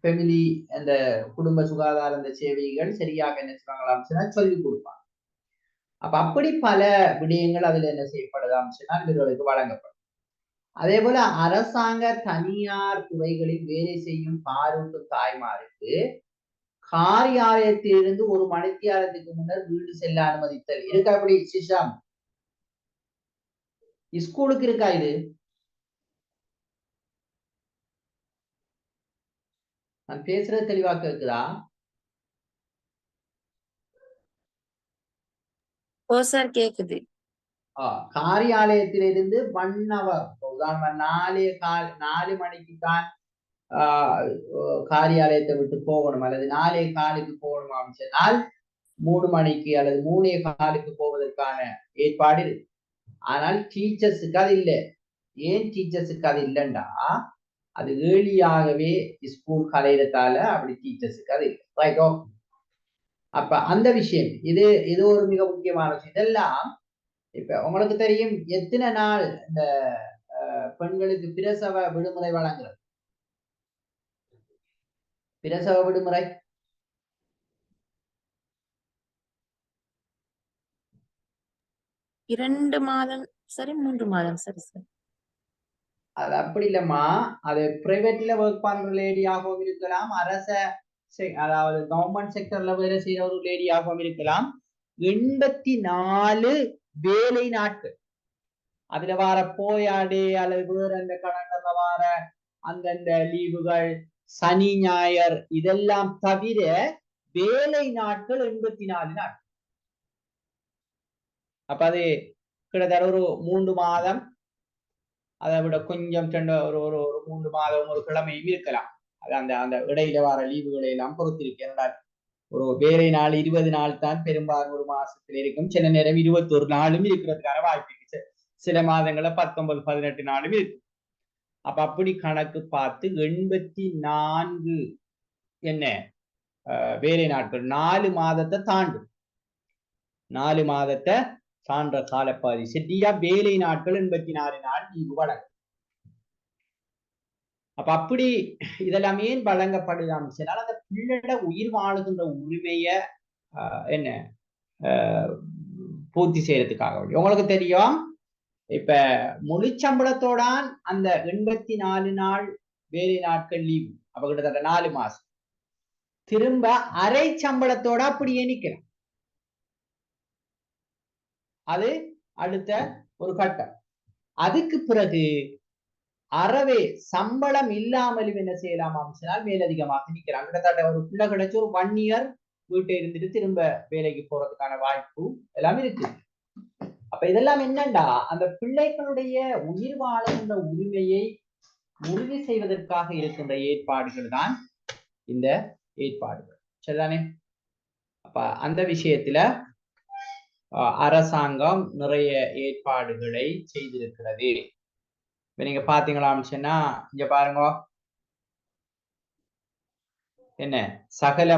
ஃபெமிலி அந்த குடும்ப சுகாதார அந்த சேவைகள் சரியாக என்ன செய்வாங்களாம் சொன்னா சொல்லிக் கொடுப்பாங்க. அப்ப அப்படி பல விடயங்கள் அதுல என்ன செய்யப்படுதாம் சொன்னா இவர்களுக்கு வழங்கப்படும். அதே போல அரசாங்க தனியார் துறைகளில் வேலை செய்யும் பாலூட்டும் தாய்மாருக்கு காரியாலயத்திலிருந்து ஒரு மணித்தியாலத்துக்கு முன்னர் வீடு செல்ல அனுமதித்தல் இருக்கா? அப்படி சிஷாம் ஸ்கூலுக்கு இருக்கா? இது நான் பேசுறது தெளிவா கேக்குதா? ஓ சார் கேக்குது. காரியாலயத்திலிருந்து 1 hour, உதாரணம் 4 மணிக்கு தான் காரியாலயத்தை விட்டு போகணும், அல்லது 4:15 போகணும் அப்படின்னால் 3 மணிக்கு அல்லது 3:15 போவதற்கான ஏற்பாடு இருக்கு. ஆனால் டீச்சர்ஸுக்கு அது இல்லை. ஏன் டீச்சர்ஸுக்கு அது இல்லைண்டா அது ஏர்லியாகவே ஸ்கூல் கலையிறதால அப்படி டீச்சர்ஸுக்கு அது இல்லை. ரைட்டோ? அப்ப அந்த விஷயம் இது ஒரு மிக முக்கியமான விஷயம். இதெல்லாம் இப்ப உங்களுக்கு தெரியும் எத்தனை நாள் இந்த பெண்களுக்கு பிரசவ விடுமுறை வழங்குறது? பிரசவ விடுமுறை 2 மாதம் சரி, 3 மாதம் சரி சார். அது அப்படி இல்லம்மா. அது பிரைவேட்ல ஒர்க் பண்ற லேடியாகவும் இருக்கலாம், அரச அதாவது கவர்மெண்ட் செக்டர்ல வேலை செய்யற ஒரு லேடியாகவும் இருக்கலாம். 84 வேலை நாட்கள். அதுல வார போயாடே அல்லது வேற அந்த கடன்ல வார அந்தந்த லீவுகள், சனி ஞாயிறு இதெல்லாம் தவிர வேலை நாட்கள் 84 நாட்கள். அப்ப அது கிட்டத்தட்ட ஒரு 3 மாதம், அதை விட கொஞ்சம் ஒரு 3 மாதம் ஒரு கிழமையும் இருக்கலாம். அது அந்த அந்த இடையில வர லீவுகளை எல்லாம் பொறுத்திருக்கு. என்றால் ஒரு வேலை நாள் 20 நாள் தான் பெரும்பாலும் ஒரு மாசத்துல இருக்கும். சில நேரம் 21 நாளும் இருக்கிறதுக்கான வாய்ப்பு இருக்கு. சில மாதங்கள்ல 19-18 நாளும் இருக்கு. அப்ப அப்படி கணக்கு பார்த்து 84 என்ன வேலை நாட்கள் 4 மாதத்தை தாண்டும். 4 மாதத்தை சான்ற காலப்பாதி சரியா வேலை நாட்கள் 84 நாள் லீவு வழங்கும். அப்ப அப்படி இதெல்லாம் ஏன் வழங்கப்படுதான்னு சொன்னால் அந்த பிள்ளையோட உயிர் வாழுகின்ற உரிமைய என்ன பூர்த்தி செய்யறதுக்காக வேண்டி. உங்களுக்கு தெரியும் இப்ப முழு சம்பளத்தோடான் அந்த 84 நாள் வேலை நாட்கள் லீவ், அப்ப கிட்டத்தட்ட 4 மாசம். திரும்ப அரை சம்பளத்தோட அப்படியே நிக்கலாம். அது அடுத்த ஒரு கட்டம். அதுக்கு பிறகு அறவே சம்பளம் இல்லாமலும் என்ன செய்யலாமாம் சொன்னால் மேலதிகமாக நிக்கிறாங்க. கிட்டத்தட்ட ஒரு பிள்ளை கிடைச்சு ஒரு 1 இயர் வீட்டை இருந்துட்டு திரும்ப வேலைக்கு போறதுக்கான வாய்ப்பு எல்லாம் இருக்கு. அப்ப இதெல்லாம் என்னண்டா அந்த பிள்ளைகளுடைய உயிர் வாழுகின்ற உரிமையை உறுதி செய்வதற்காக இருக்கின்ற ஏற்பாடுகள் தான் இந்த ஏற்பாடுகள். சரிதானே? அப்ப அந்த விஷயத்துல அரசாங்கம் நிறைய ஏற்பாடுகளை செய்திருக்கிறது. இப்ப நீங்க பாத்தீங்களான்னு சொன்னா இங்க பாருங்க, என்ன சகல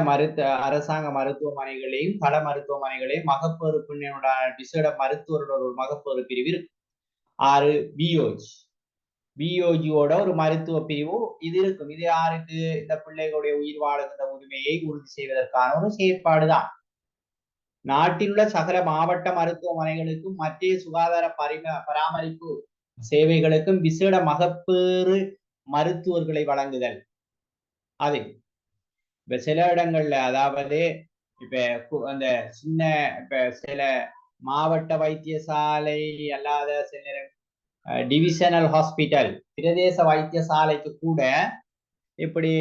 அரசாங்க மருத்துவமனைகளையும் பல மருத்துவமனைகளையும் மகப்பேறு பெண்ணினோட விசேட மருத்துவரோட ஒரு மகப்பேறு பிரிவு இருக்கு. 6 பிஓஜியோட ஒரு மருத்துவ பிரிவு இது இருக்கும். இது யாருக்கு? இந்த பிள்ளைகளுடைய உயிர் வாழுகின்ற உரிமையை உறுதி செய்வதற்கான ஒரு செயற்பாடுதான். நாட்டில் உள்ள சகல மாவட்ட மருத்துவமனைகளுக்கும் மத்திய சுகாதார பராமரிப்பு சேவைகளுக்கும் விசேட மகப்பேறு மருத்துவர்களை வழங்குதல். அது இப்ப சில இடங்கள்ல, அதாவது இப்ப அந்த சின்ன இப்ப சில மாவட்ட வைத்தியசாலை அல்லாத சில டிவிஷனல் ஹாஸ்பிட்டல் பிரதேச வைத்தியசாலைக்கு கூட இப்படி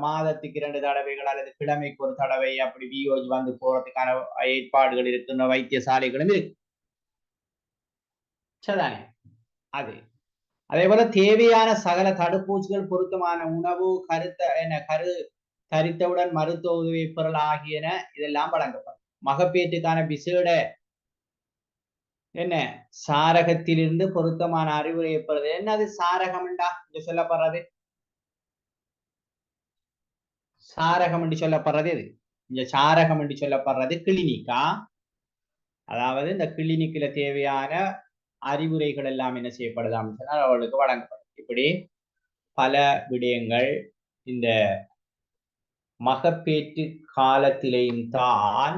மாதத்துக்கு 2 தடவைகள் அல்லது கிழமைக்கு ஒரு தடவை அப்படி பிஓஜி வந்து போறதுக்கான ஏற்பாடுகள் இருக்கின்ற வைத்தியசாலைகளும் இருக்கு. சரிதானே? அதே போல தேவையான சகல தடுப்பூசிகள், பொருத்தமான உணவு, கருத்தவுடன் மருத்துவ உதவி பெறல் ஆகியன இதெல்லாம் வழங்கப்படும். மகப்பேற்றுக்கான விசேட என்ன சாரகத்திலிருந்து பொருத்தமான அறிவுரை பெறுது. என்னது சாரகம்டா இங்க சொல்லப்படுறது? சாரகம் என்று சொல்லப்படுறது எது? இங்க சாரகம் என்று சொல்லப்படுறது கிளினிக்கா. அதாவது இந்த கிளினிக்ல தேவையான அறிவுரைகள் எல்லாம் என்ன செய்யப்படுதான்னு சொன்னால் அவர்களுக்கு வழங்கப்படும். இப்படி பல விடயங்கள் இந்த மகப்பேற்று காலத்திலேயும் தான்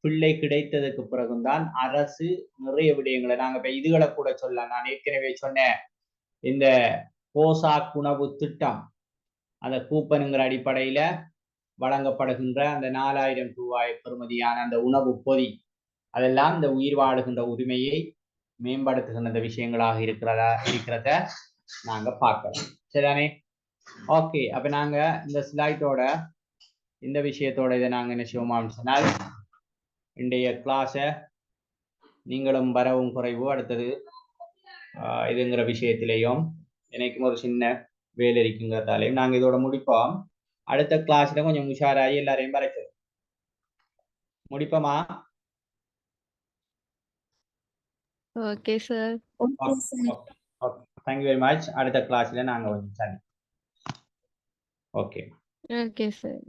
பிள்ளை கிடைத்ததுக்கு பிறகுதான் அரசு நிறைய விடயங்களை நாங்க இப்ப இதுகளை கூட சொல்ல, நான் ஏற்கனவே சொன்னேன் இந்த போசாக் உணவு திட்டம், அந்த கூப்பனுங்கிற அடிப்படையில வழங்கப்படுகின்ற அந்த 4000 ரூபாய் பெறுமதியான அந்த உணவு பொதி, அதெல்லாம் இந்த உயிர் வாழுகின்ற உரிமையை மேம்படுத்துகின்ற விஷயங்களாக இருக்கிறத நாங்க பார்க்கலாம். சரிதானே? ஓகே, அப்ப நாங்க இந்த ஸ்லைடோட இந்த விஷயத்தோட இதை நாங்க என்ன செய்வோம் சொன்னால் இன்றைய கிளாஸை நீங்களும் வரவும் குறைவு அடுத்தது இதுங்கிற விஷயத்திலையும் எனக்கும் ஒரு சின்ன வேலை இருக்குங்கிறதாலையும் நாங்க இதோட முடிப்போம். அடுத்த கிளாஸ்ல கொஞ்சம் உஷாராகி எல்லாரையும் வரைக்கும் முடிப்போமா? Okay sir. Thank you very much. அடுத்த கிளாஸ்ல நாங்க கொஞ்சம் சந்திப்போம். Okay okay sir.